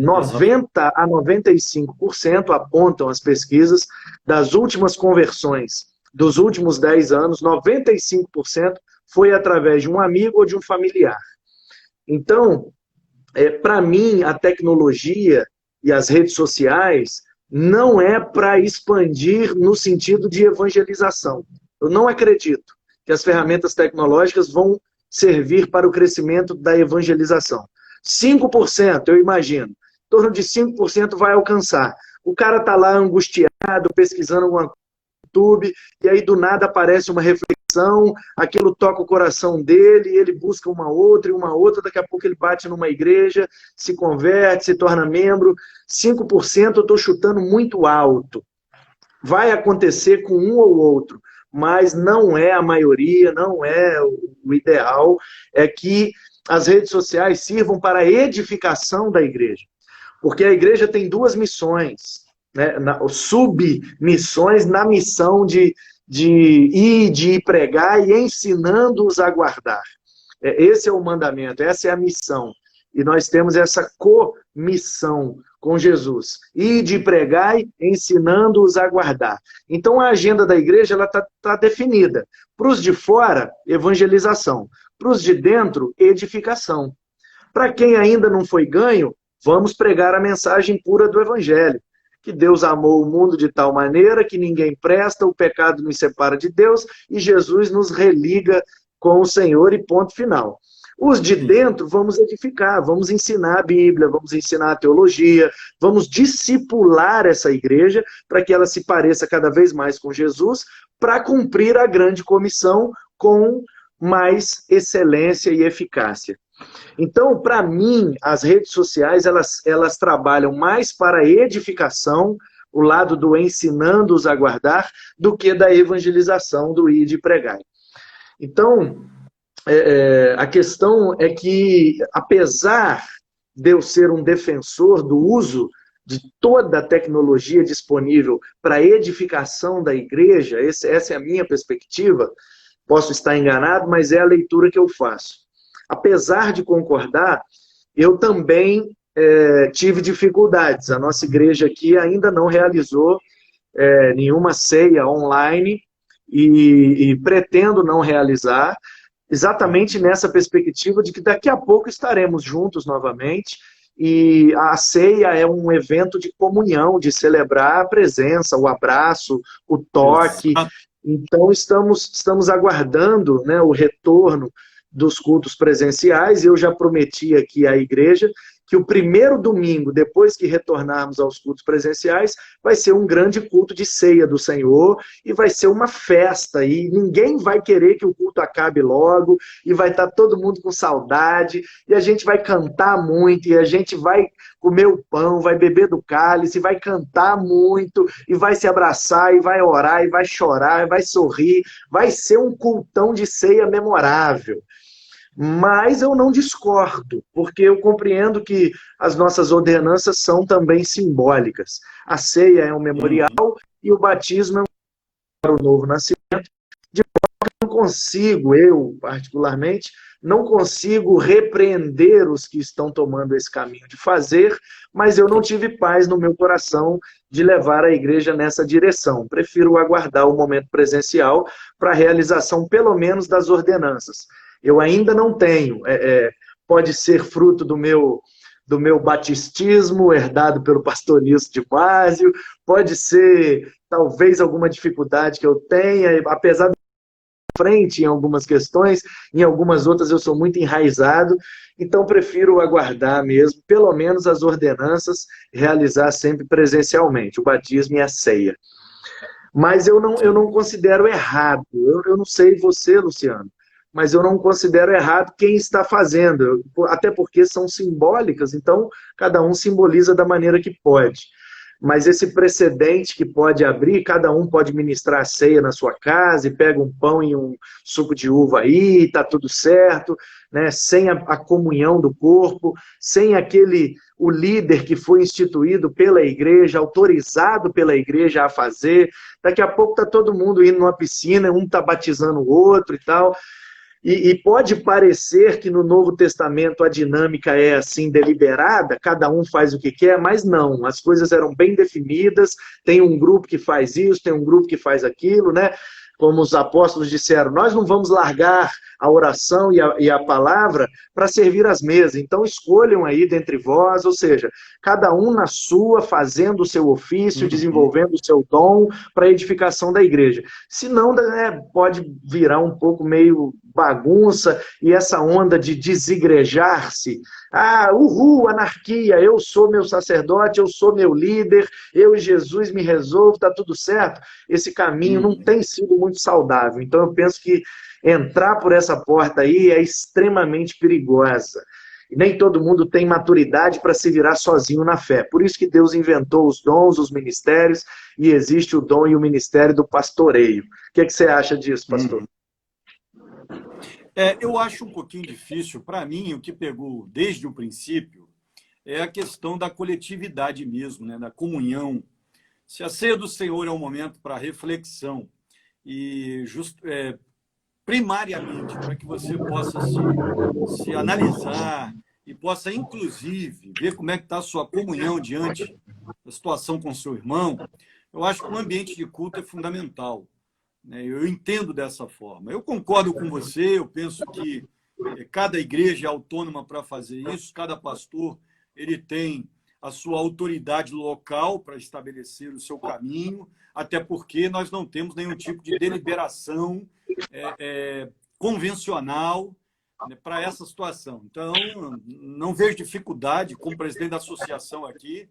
90 a 95% apontam as pesquisas das últimas conversões dos últimos 10 anos, 95% foi através de um amigo ou de um familiar. Então, para mim, a tecnologia e as redes sociais não é para expandir no sentido de evangelização. Eu não acredito que as ferramentas tecnológicas vão servir para o crescimento da evangelização. 5%, eu imagino, em torno de 5% vai alcançar. O cara está lá angustiado, pesquisando alguma coisa no YouTube, e aí do nada aparece uma reflexão, aquilo toca o coração dele, ele busca uma outra e uma outra, daqui a pouco ele bate numa igreja, se converte, se torna membro. 5% eu estou chutando muito alto. Vai acontecer com um ou outro, mas não é a maioria, não é o ideal, é que as redes sociais sirvam para a edificação da igreja. Porque a igreja tem duas missões, né? Submissões na missão de ir pregar e ensinando-os a guardar. Esse é o mandamento, essa é a missão. E nós temos essa comissão com Jesus. Ir de pregar e ensinando-os a guardar. Então a agenda da igreja está definida. Para os de fora, evangelização. Para os de dentro, edificação. Para quem ainda não foi ganho, vamos pregar a mensagem pura do evangelho. Que Deus amou o mundo de tal maneira que ninguém presta, o pecado nos separa de Deus e Jesus nos religa com o Senhor e ponto final. Os de dentro vamos edificar, vamos ensinar a Bíblia, vamos ensinar a teologia, vamos discipular essa igreja para que ela se pareça cada vez mais com Jesus, para cumprir a grande comissão com mais excelência e eficácia. Então, para mim, as redes sociais, elas trabalham mais para a edificação, o lado do ensinando-os a guardar, do que da evangelização, do ir de pregar. Então, a questão é que, apesar de eu ser um defensor do uso de toda a tecnologia disponível para a edificação da igreja, essa é a minha perspectiva, posso estar enganado, mas é a leitura que eu faço. Apesar de concordar, eu também tive dificuldades. A nossa igreja aqui ainda não realizou nenhuma ceia online e pretendo não realizar, exatamente nessa perspectiva de que daqui a pouco estaremos juntos novamente. E a ceia é um evento de comunhão, de celebrar a presença, o abraço, o toque. Então estamos aguardando, né, o retorno dos cultos presenciais. Eu já prometi aqui à igreja que o primeiro domingo, depois que retornarmos aos cultos presenciais, vai ser um grande culto de ceia do Senhor, e vai ser uma festa, e ninguém vai querer que o culto acabe logo, e vai estar todo mundo com saudade, e a gente vai cantar muito, e a gente vai comer o pão, vai beber do cálice, vai cantar muito, e vai se abraçar, e vai orar, e vai chorar, e vai sorrir, vai ser um cultão de ceia memorável. Mas eu não discordo, porque eu compreendo que as nossas ordenanças são também simbólicas. A ceia é um memorial e o batismo é um novo nascimento, de forma que não consigo, eu particularmente, não consigo repreender os que estão tomando esse caminho de fazer, mas eu não tive paz no meu coração de levar a igreja nessa direção. Prefiro aguardar o momento presencial para a realização, pelo menos, das ordenanças. Eu ainda não tenho, pode ser fruto do meu batistismo, herdado pelo pastor Nilson de Másio, pode ser, talvez, alguma dificuldade que eu tenha, apesar de frente em algumas questões, em algumas outras eu sou muito enraizado, então prefiro aguardar mesmo, pelo menos as ordenanças, realizar sempre presencialmente, o batismo e a ceia. Mas eu não considero errado, eu não sei você, Luciano, mas eu não considero errado quem está fazendo, até porque são simbólicas, então cada um simboliza da maneira que pode. Mas esse precedente que pode abrir, cada um pode ministrar a ceia na sua casa e pega um pão e um suco de uva aí, está tudo certo, né? Sem a comunhão do corpo, sem o líder que foi instituído pela igreja, autorizado pela igreja a fazer. Daqui a pouco está todo mundo indo numa piscina, um está batizando o outro e tal. E pode parecer que no Novo Testamento a dinâmica é assim deliberada, cada um faz o que quer, mas não, as coisas eram bem definidas, tem um grupo que faz isso, tem um grupo que faz aquilo, né? Como os apóstolos disseram, nós não vamos largar a oração e a palavra para servir as mesas, então escolham aí dentre vós, ou seja, cada um na sua, fazendo o seu ofício, desenvolvendo o seu dom para a edificação da igreja. Senão, pode virar um pouco meio bagunça e essa onda de desigrejar-se. Uhul, anarquia, eu sou meu sacerdote, eu sou meu líder, eu e Jesus me resolvo, está tudo certo. Esse caminho não tem sido muito saudável. Então eu penso que entrar por essa porta aí é extremamente perigosa. E nem todo mundo tem maturidade para se virar sozinho na fé. Por isso que Deus inventou os dons, os ministérios, e existe o dom e o ministério do pastoreio. O que você acha disso, pastor? Eu acho um pouquinho difícil. Para mim, o que pegou desde o princípio é a questão da coletividade mesmo, né? Da comunhão. Se a ceia do Senhor é um momento para reflexão e primariamente para que você possa se analisar e possa, inclusive, ver como é que está a sua comunhão diante da situação com seu irmão, eu acho que um ambiente de culto é fundamental. Eu entendo dessa forma. Eu concordo com você, eu penso que cada igreja é autônoma para fazer isso, cada pastor ele tem a sua autoridade local para estabelecer o seu caminho, até porque nós não temos nenhum tipo de deliberação convencional, né, para essa situação. Então, não vejo dificuldade, como presidente da associação aqui,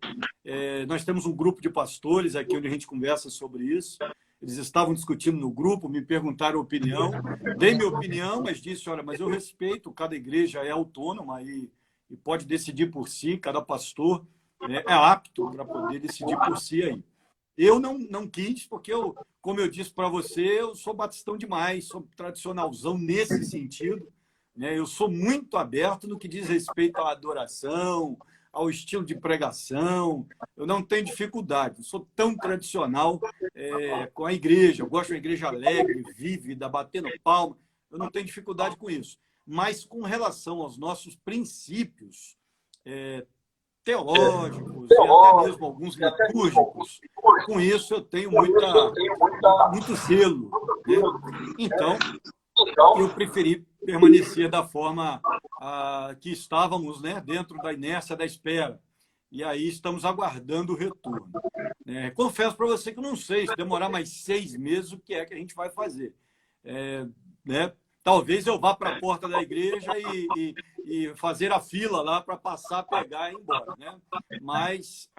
nós temos um grupo de pastores aqui onde a gente conversa sobre isso. Eles estavam discutindo no grupo, me perguntaram a opinião, dei minha opinião, mas disse, olha, mas eu respeito, cada igreja é autônoma e pode decidir por si, cada pastor é apto para poder decidir por si aí. Eu não quis, porque como eu disse para você, eu sou batistão demais, sou tradicionalzão nesse sentido, né? Eu sou muito aberto no que diz respeito à adoração, ao estilo de pregação, eu não tenho dificuldade, eu sou tão tradicional com a igreja, eu gosto de uma igreja alegre, vívida, batendo palma, eu não tenho dificuldade com isso. Mas com relação aos nossos princípios teológicos e até mesmo alguns litúrgicos, com isso eu tenho muito zelo, né? Então, eu preferi permanecer da forma que estávamos, né, dentro da inércia da espera. E aí estamos aguardando o retorno. Confesso para você que eu não sei, se demorar mais 6 meses, o que é que a gente vai fazer. Né? Talvez eu vá para a porta da igreja e fazer a fila lá para passar, pegar e ir embora. Né? Mas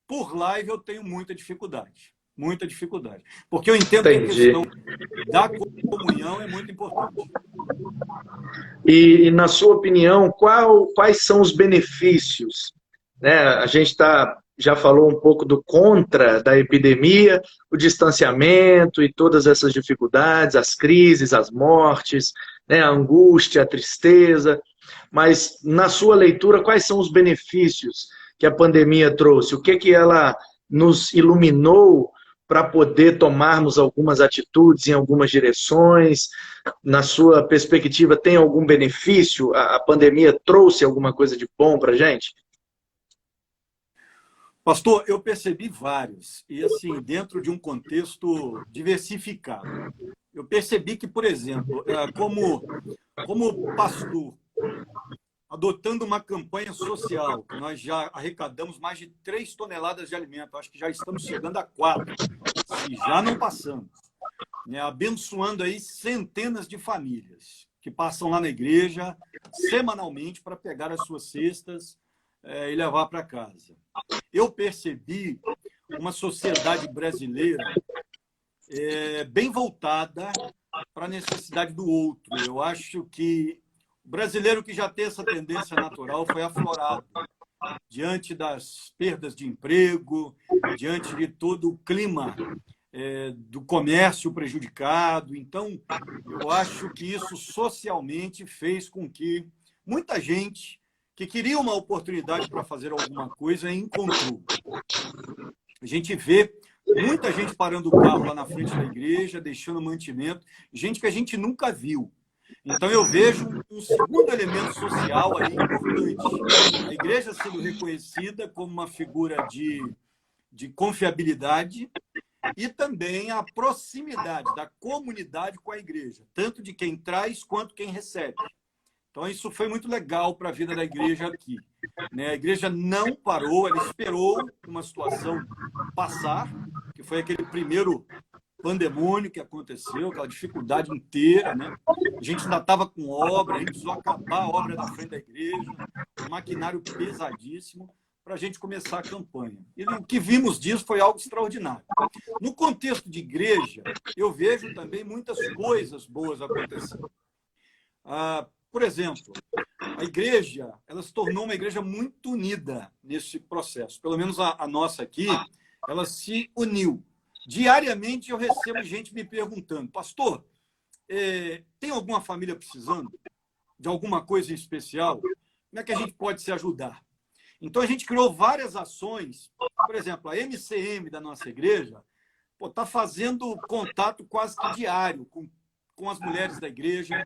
por live eu tenho muita dificuldade. Muita dificuldade. Porque eu entendo que a questão da comunhão é muito importante. E na sua opinião, quais são os benefícios? Né? A gente já falou um pouco do contra da epidemia, o distanciamento e todas essas dificuldades, as crises, as mortes, né? A angústia, a tristeza. Mas, na sua leitura, quais são os benefícios que a pandemia trouxe? O que ela nos iluminou para poder tomarmos algumas atitudes em algumas direções? Na sua perspectiva, tem algum benefício? A pandemia trouxe alguma coisa de bom para a gente? Pastor, eu percebi vários, e assim, dentro de um contexto diversificado. Eu percebi que, por exemplo, como pastor, adotando uma campanha social, que nós já arrecadamos mais de 3 toneladas de alimento, acho que já estamos chegando a 4, se já não passamos, né? Abençoando aí centenas de famílias que passam lá na igreja semanalmente para pegar as suas cestas e levar para casa. Eu percebi uma sociedade brasileira bem voltada para a necessidade do outro. Eu acho que o brasileiro que já tem essa tendência natural foi aflorado diante das perdas de emprego, diante de todo o clima do comércio prejudicado. Então, eu acho que isso socialmente fez com que muita gente que queria uma oportunidade para fazer alguma coisa encontrou. A gente vê muita gente parando o carro lá na frente da igreja, deixando mantimento, gente que a gente nunca viu. Então, eu vejo um segundo elemento social aí importante. A igreja sendo reconhecida como uma figura de confiabilidade e também a proximidade da comunidade com a igreja, tanto de quem traz quanto quem recebe. Então, isso foi muito legal para a vida da igreja aqui, né? A igreja não parou, ela esperou uma situação passar, que foi aquele primeiro pandemônio que aconteceu, aquela dificuldade inteira, né? A gente ainda estava com obra, a gente precisou acabar a obra da frente da igreja, um maquinário pesadíssimo, para a gente começar a campanha. E o que vimos disso foi algo extraordinário. No contexto de igreja, eu vejo também muitas coisas boas acontecendo. Por exemplo, a igreja, ela se tornou uma igreja muito unida nesse processo. Pelo menos a nossa aqui, ela se uniu. Diariamente eu recebo gente me perguntando: pastor, tem alguma família precisando de alguma coisa em especial? Como é que a gente pode se ajudar? Então a gente criou várias ações. Por exemplo, a MCM da nossa igreja está fazendo contato quase que diário com as mulheres da igreja.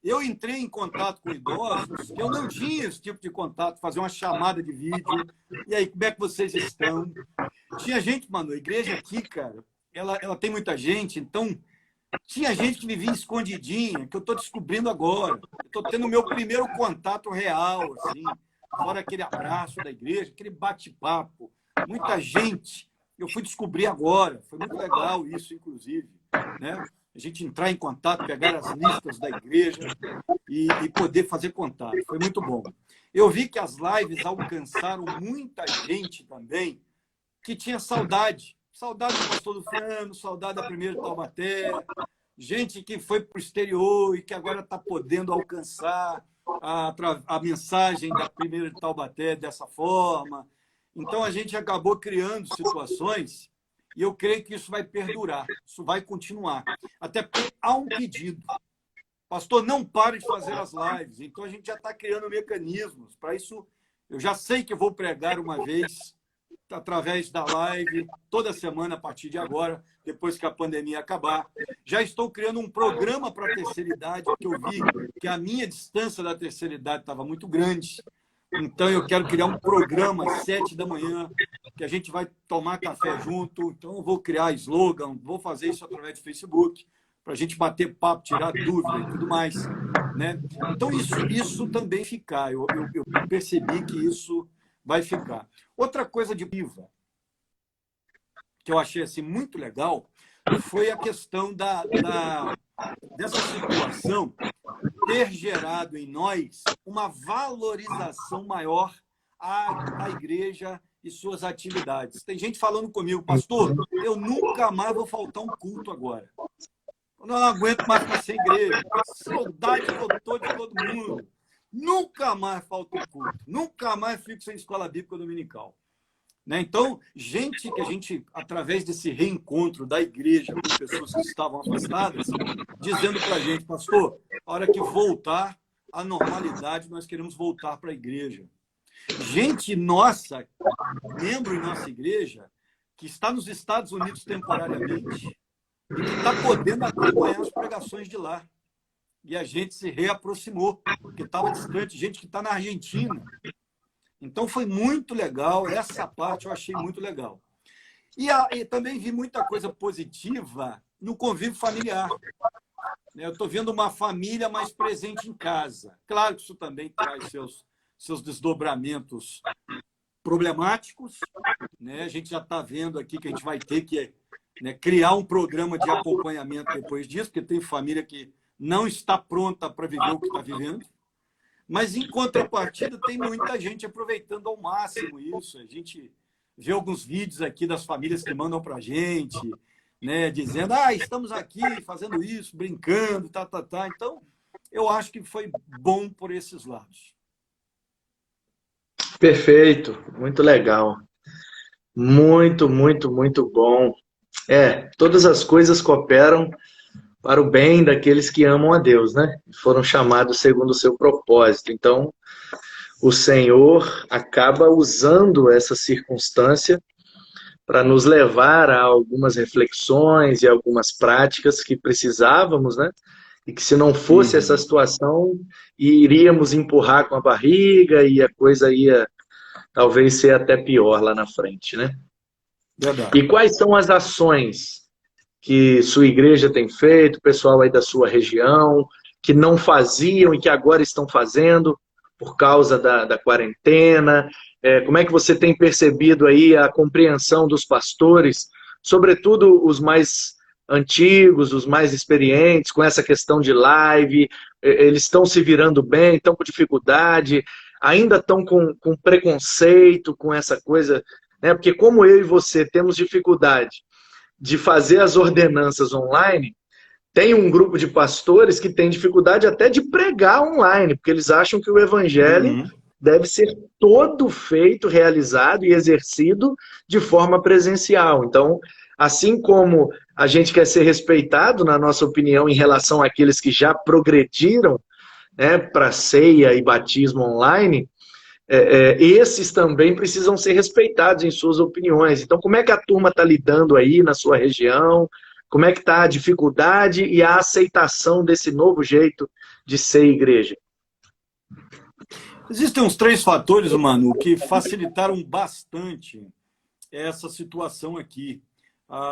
Eu entrei em contato com idosos, que eu não tinha esse tipo de contato, fazer uma chamada de vídeo. E aí, como é que vocês estão? Tinha gente, mano, a igreja aqui, cara, ela tem muita gente, então tinha gente que vivia escondidinha, que eu estou descobrindo agora. Eu estou tendo o meu primeiro contato real, assim, fora aquele abraço da igreja, aquele bate-papo. Muita gente, eu fui descobrir agora. Foi muito legal isso, inclusive, né? A gente entrar em contato, pegar as listas da igreja e poder fazer contato. Foi muito bom. Eu vi que as lives alcançaram muita gente também que tinha saudade. Saudade do pastor Luciano, saudade da primeira de Taubaté, gente que foi para o exterior e que agora está podendo alcançar a mensagem da primeira de Taubaté dessa forma. Então, a gente acabou criando situações e eu creio que isso vai perdurar, isso vai continuar. Até porque há um pedido. Pastor, não pare de fazer as lives. Então, a gente já está criando mecanismos. Para isso, eu já sei que vou pregar uma vez, através da live, toda semana a partir de agora, depois que a pandemia acabar. Já estou criando um programa para a terceira idade, porque eu vi que a minha distância da terceira idade estava muito grande. Então, eu quero criar um programa às 7 da manhã, que a gente vai tomar café junto. Então, eu vou criar slogan, vou fazer isso através do Facebook, para a gente bater papo, tirar dúvida e tudo mais, né? Então, isso também ficar. Eu percebi que isso vai ficar. Outra coisa de viva, que eu achei assim, muito legal, foi a questão dessa situação ter gerado em nós uma valorização maior à igreja e suas atividades. Tem gente falando comigo: pastor, eu nunca mais vou faltar um culto agora. Eu não aguento mais ficar sem igreja. Saudade que eu estou de todo mundo. Nunca mais falta um culto. Nunca mais fico sem escola bíblica dominical. Né? Então, gente que a gente, através desse reencontro da igreja com pessoas que estavam afastadas, dizendo para a gente: pastor, a hora que voltar à normalidade, nós queremos voltar para a igreja. Gente nossa, membro em nossa igreja, que está nos Estados Unidos temporariamente e que está podendo acompanhar as pregações de lá. E a gente se reaproximou, porque estava distante, gente que está na Argentina. Então foi muito legal, essa parte eu achei muito legal. E também vi muita coisa positiva no convívio familiar. Eu estou vendo uma família mais presente em casa. Claro que isso também traz seus desdobramentos problemáticos, né? A gente já está vendo aqui que a gente vai ter que, né, criar um programa de acompanhamento depois disso, porque tem família que não está pronta para viver o que está vivendo. Mas, em contrapartida, tem muita gente aproveitando ao máximo isso. A gente vê alguns vídeos aqui das famílias que mandam para a gente, né, dizendo, estamos aqui fazendo isso, brincando, tá. Então, eu acho que foi bom por esses lados. Perfeito, muito legal. Muito, muito, muito bom. Todas as coisas cooperam para o bem daqueles que amam a Deus, né? Foram chamados segundo o seu propósito. Então, o Senhor acaba usando essa circunstância para nos levar a algumas reflexões e algumas práticas que precisávamos, né? E que se não fosse essa situação, iríamos empurrar com a barriga e a coisa ia talvez ser até pior lá na frente, né? Verdade. E quais são as ações que sua igreja tem feito, o pessoal aí da sua região, que não faziam e que agora estão fazendo por causa da quarentena? Como é que você tem percebido aí a compreensão dos pastores, sobretudo os mais antigos, os mais experientes, com essa questão de live? Eles estão se virando bem, estão com dificuldade, ainda estão com preconceito, com essa coisa, né? Porque como eu e você temos dificuldade de fazer as ordenanças online, tem um grupo de pastores que tem dificuldade até de pregar online, porque eles acham que o evangelho deve ser todo feito, realizado e exercido de forma presencial. Então, assim como a gente quer ser respeitado, na nossa opinião, em relação àqueles que já progrediram, né, para ceia e batismo online, esses também precisam ser respeitados em suas opiniões. Então, como é que a turma está lidando aí na sua região? Como é que está a dificuldade e a aceitação desse novo jeito de ser igreja? Existem uns 3 fatores, Manu, que facilitaram bastante essa situação aqui.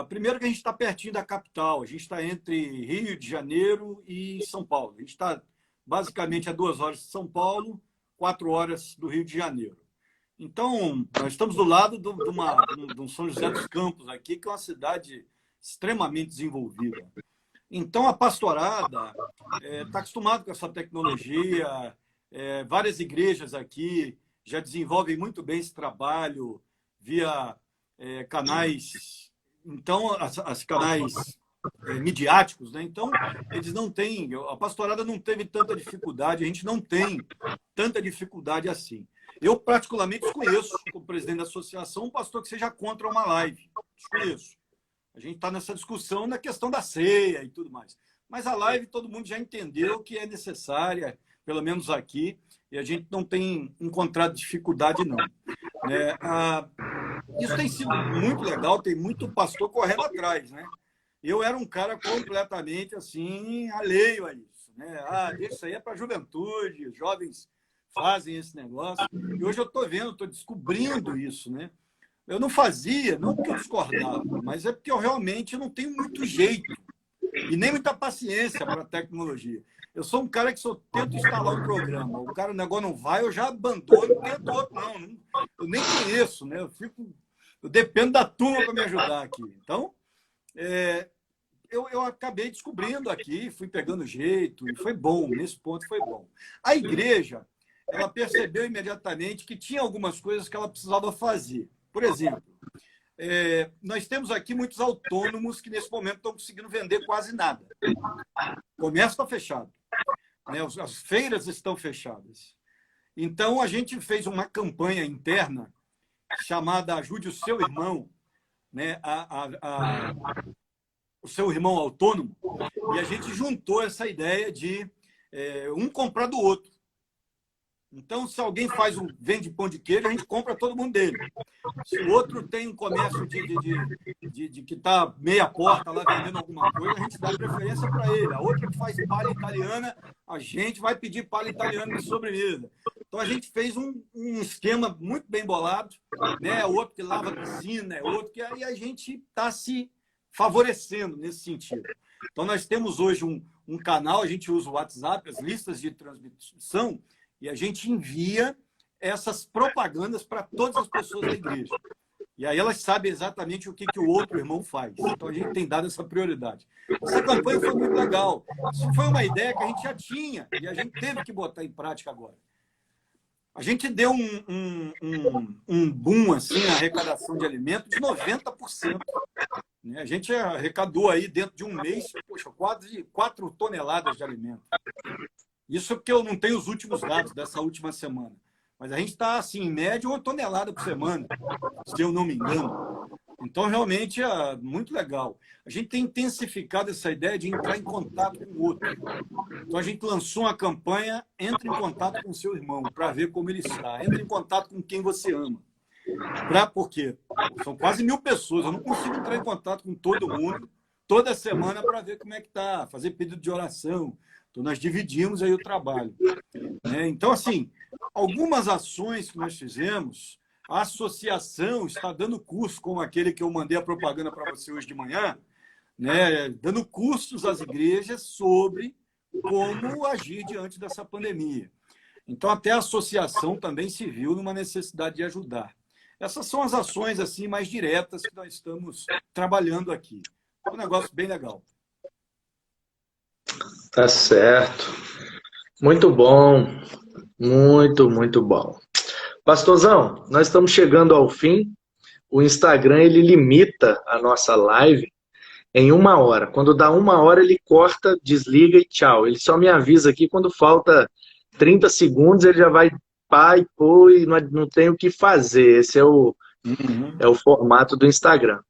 Primeiro que a gente está pertinho da capital, a gente está entre Rio de Janeiro e São Paulo. A gente está basicamente a 2 horas de São Paulo, 4 horas do Rio de Janeiro. Então, nós estamos do lado do São José dos Campos aqui, que é uma cidade extremamente desenvolvida. Então, a pastorada está acostumada com essa tecnologia. Várias igrejas aqui já desenvolvem muito bem esse trabalho via canais. Então, as canais midiáticos, né? Então, eles não têm, a pastorada não teve tanta dificuldade, a gente não tem tanta dificuldade assim. Eu, particularmente, desconheço, como presidente da associação, um pastor que seja contra uma live. Desconheço. A gente está nessa discussão na questão da ceia e tudo mais. Mas a live todo mundo já entendeu que é necessária, pelo menos aqui, e a gente não tem encontrado dificuldade, não. Isso tem sido muito legal, tem muito pastor correndo atrás, né? Eu era um cara completamente assim, alheio a isso, né? Isso aí é para a juventude, os jovens fazem esse negócio. E hoje eu estou vendo, estou descobrindo isso, né? Eu não fazia, não porque eu discordava, mas é porque eu realmente não tenho muito jeito e nem muita paciência para a tecnologia. Eu sou um cara que só tento instalar um programa. O negócio não vai, eu já abandono, não tento outro, não. Eu nem conheço, né? Eu dependo da turma para me ajudar aqui. Então, eu acabei descobrindo aqui, fui pegando jeito, e foi bom, nesse ponto foi bom. A igreja, ela percebeu imediatamente que tinha algumas coisas que ela precisava fazer. Por exemplo, nós temos aqui muitos autônomos que nesse momento estão conseguindo vender quase nada. O comércio está fechado, né? As feiras estão fechadas. Então, a gente fez uma campanha interna chamada Ajude o Seu Irmão, né? O seu irmão autônomo, e a gente juntou essa ideia de um comprar do outro. Então, se alguém vende pão de queijo, a gente compra todo mundo dele. Se o outro tem um comércio que está meia porta lá vendendo alguma coisa, a gente dá preferência para ele. A outra que faz palha italiana, a gente vai pedir palha italiana de sobremesa. Então, a gente fez um esquema muito bem bolado, né? Outro que lava a piscina, outro que... Aí a gente está se favorecendo nesse sentido. Então, nós temos hoje um canal, a gente usa o WhatsApp, as listas de transmissão, e a gente envia essas propagandas para todas as pessoas da igreja. E aí elas sabem exatamente o que o outro irmão faz. Então, a gente tem dado essa prioridade. Essa campanha foi muito legal. Isso foi uma ideia que a gente já tinha e a gente teve que botar em prática agora. A gente deu um boom assim, na arrecadação de alimentos de 90%. Né? A gente arrecadou aí dentro de um mês, poxa, quase 4 toneladas de alimento. Isso porque eu não tenho os últimos dados dessa última semana. Mas a gente está, assim, em média, 1 tonelada por semana, se eu não me engano. Então, realmente, é muito legal. A gente tem intensificado essa ideia de entrar em contato com o outro. Então, a gente lançou uma campanha, entre em contato com o seu irmão, para ver como ele está. Entre em contato com quem você ama. Por quê? São quase 1000 pessoas. Eu não consigo entrar em contato com todo mundo toda semana para ver como é que está, fazer pedido de oração. Então, nós dividimos aí o trabalho. Né? Então, assim, algumas ações que nós fizemos, a associação está dando curso, como aquele que eu mandei a propaganda para você hoje de manhã, né? Dando cursos às igrejas sobre como agir diante dessa pandemia. Então, até a associação também se viu numa necessidade de ajudar. Essas são as ações assim mais diretas que nós estamos trabalhando aqui. É um negócio bem legal. Tá certo. Muito bom. Muito bom. Pastorzão, nós estamos chegando ao fim. O Instagram, ele limita a nossa live em 1 hora. Quando dá 1 hora, ele corta, desliga e tchau. Ele só me avisa aqui quando falta 30 segundos, ele já vai pai, pô, e não tem o que fazer. Esse é o formato do Instagram.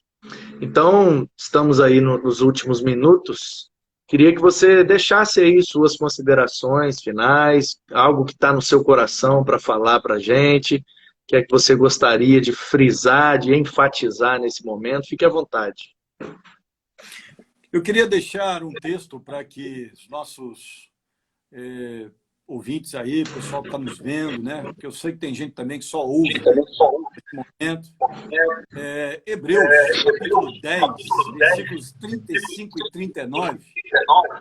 Então, estamos aí nos últimos minutos. Queria que você deixasse aí suas considerações finais, algo que está no seu coração para falar para a gente, o que é que você gostaria de frisar, de enfatizar nesse momento. Fique à vontade. Eu queria deixar um texto para que os nossos ouvintes aí, o pessoal que está nos vendo, né? Porque eu sei que tem gente também que só ouve nesse momento. Hebreus, capítulo 10, versículos 35 e 39.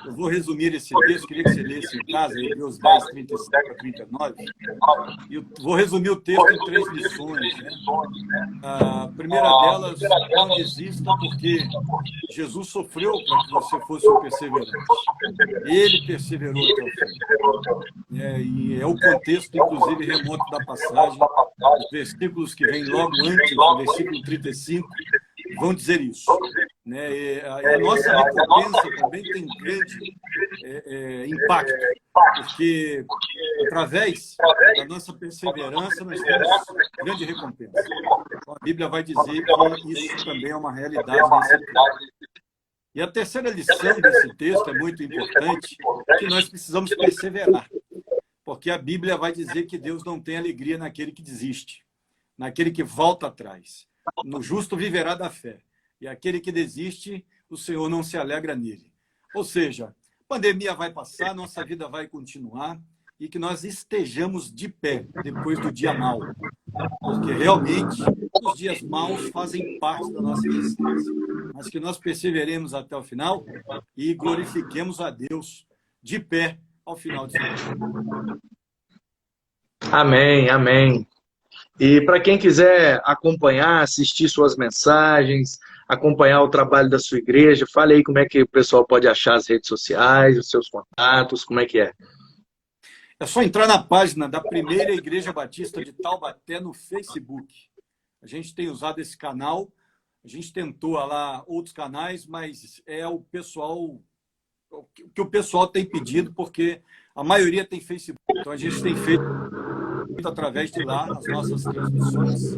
Eu vou resumir esse texto, queria que você lesse em casa, Hebreus 10, 35 a 39. E eu vou resumir o texto em 3 lições. Né? A primeira delas, não desista, porque Jesus sofreu para que você fosse um perseverante. Ele perseverou até o fim. E é o contexto, inclusive, remoto da passagem. Os versículos que vêm logo antes, no versículo 35, vão dizer isso. Né? A nossa recompensa também tem grande impacto, porque através da nossa perseverança nós temos grande recompensa. Então, a Bíblia vai dizer que isso também é uma realidade nesse tempo. E a terceira lição desse texto é muito importante, que nós precisamos perseverar. Porque a Bíblia vai dizer que Deus não tem alegria naquele que desiste, naquele que volta atrás. No justo viverá da fé. E aquele que desiste, o Senhor não se alegra nele. Ou seja, a pandemia vai passar, nossa vida vai continuar, e que nós estejamos de pé depois do dia mau. Porque realmente os dias maus fazem parte da nossa existência. Mas que nós perseveremos até o final e glorifiquemos a Deus de pé ao final de semana. Amém, amém. E para quem quiser acompanhar, assistir suas mensagens, acompanhar o trabalho da sua igreja, fale aí como é que o pessoal pode achar as redes sociais, os seus contatos, como é que é? É só entrar na página da Primeira Igreja Batista de Taubaté no Facebook. A gente tem usado esse canal, a gente tentou lá outros canais, mas é o que o pessoal tem pedido, porque a maioria tem Facebook. Então a gente tem feito através de lá as nossas transmissões.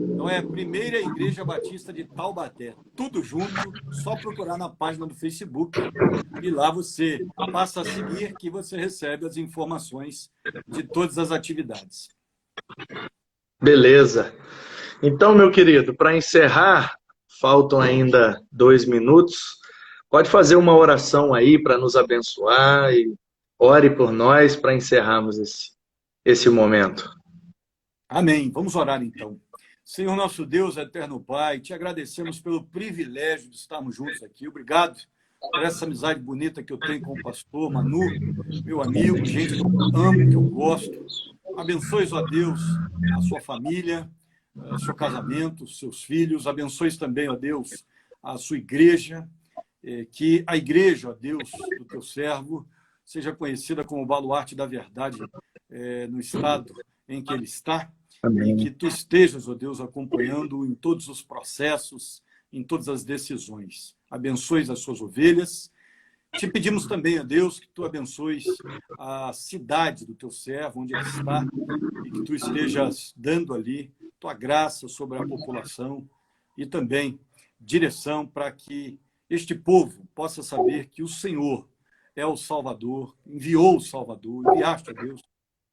Então é a Primeira Igreja Batista de Taubaté. Tudo junto, só procurar na página do Facebook e lá você passa a seguir que você recebe as informações de todas as atividades. Beleza. Então, meu querido, para encerrar, faltam ainda 2 minutos. Pode fazer uma oração aí para nos abençoar e ore por nós para encerrarmos esse momento. Amém. Vamos orar então. Senhor nosso Deus, eterno Pai, te agradecemos pelo privilégio de estarmos juntos aqui. Obrigado por essa amizade bonita que eu tenho com o pastor Manu, meu amigo, gente que eu amo, que eu gosto. Abençoe, ó Deus, a sua família, seu casamento, seus filhos. Abençoe também, ó Deus, a sua igreja. Que a igreja, ó Deus, do teu servo, seja conhecida como o baluarte da verdade no estado em que ele está. Amém. E que tu estejas, ó Deus, acompanhando em todos os processos, em todas as decisões. Abençoe as suas ovelhas. Te pedimos também, ó Deus, que tu abençoes a cidade do teu servo, onde ele está, e que tu estejas dando ali tua graça sobre a população e também direção para que este povo possa saber que o Senhor é o Salvador, enviou o Salvador, enviaste, ó Deus,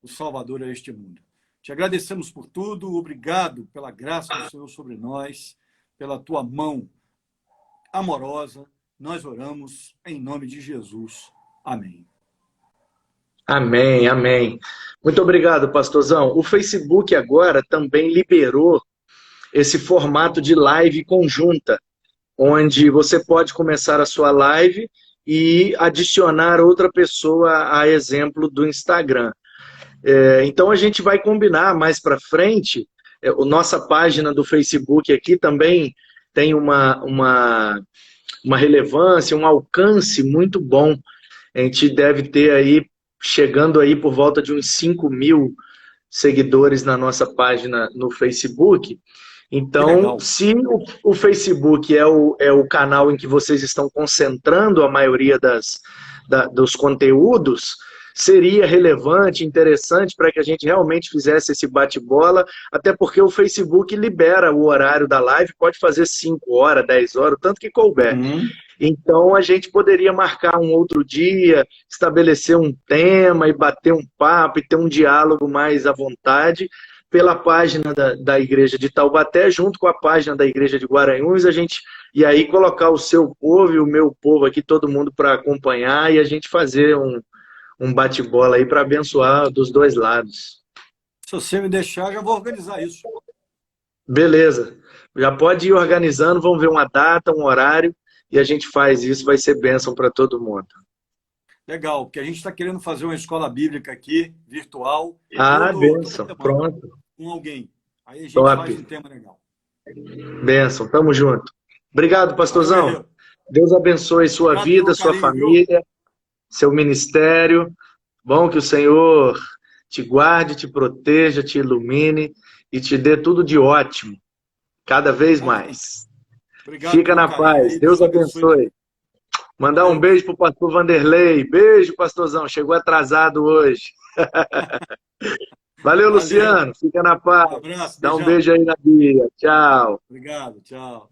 o Salvador a este mundo. Te agradecemos por tudo, obrigado pela graça do Senhor sobre nós, pela tua mão amorosa. Nós oramos em nome de Jesus. Amém. Amém, amém. Muito obrigado, pastorzão. O Facebook agora também liberou esse formato de live conjunta, onde você pode começar a sua live e adicionar outra pessoa a exemplo do Instagram. Então a gente vai combinar mais para frente. A nossa página do Facebook aqui também tem uma relevância, um alcance muito bom. A gente deve ter aí, chegando aí por volta de uns 5.000 seguidores na nossa página no Facebook. Então, se o Facebook é o canal em que vocês estão concentrando a maioria dos conteúdos, seria relevante, interessante para que a gente realmente fizesse esse bate-bola, até porque o Facebook libera o horário da live, pode fazer 5 horas, 10 horas, o tanto que couber. Então, a gente poderia marcar um outro dia, estabelecer um tema e bater um papo e ter um diálogo mais à vontade pela página da Igreja de Taubaté, junto com a página da Igreja de Guaranhuns, e aí colocar o seu povo e o meu povo aqui, todo mundo para acompanhar, e a gente fazer um bate-bola aí para abençoar dos dois lados. Se você me deixar, já vou organizar isso. Beleza. Já pode ir organizando, vamos ver uma data, um horário, e a gente faz isso, vai ser bênção para todo mundo. Legal, porque a gente está querendo fazer uma escola bíblica aqui, virtual. Bênção, pronto. Com alguém. Aí a gente Top. faz um tema legal. Bênção, tamo junto. Obrigado, pastorzão. Valeu. Deus abençoe sua Obrigado vida, pelo sua carinho, família, viu? seu ministério. Bom que o Senhor te guarde, te proteja, te ilumine e te dê tudo de ótimo, cada vez mais. Obrigado. Fica na paz. Deus abençoe. Mandar um beijo pro pastor Vanderlei. Beijo, pastorzão. Chegou atrasado hoje. Valeu, Luciano. Fica na paz. Um abraço. Dá um beijo aí na Bia. Tchau. Obrigado. Tchau.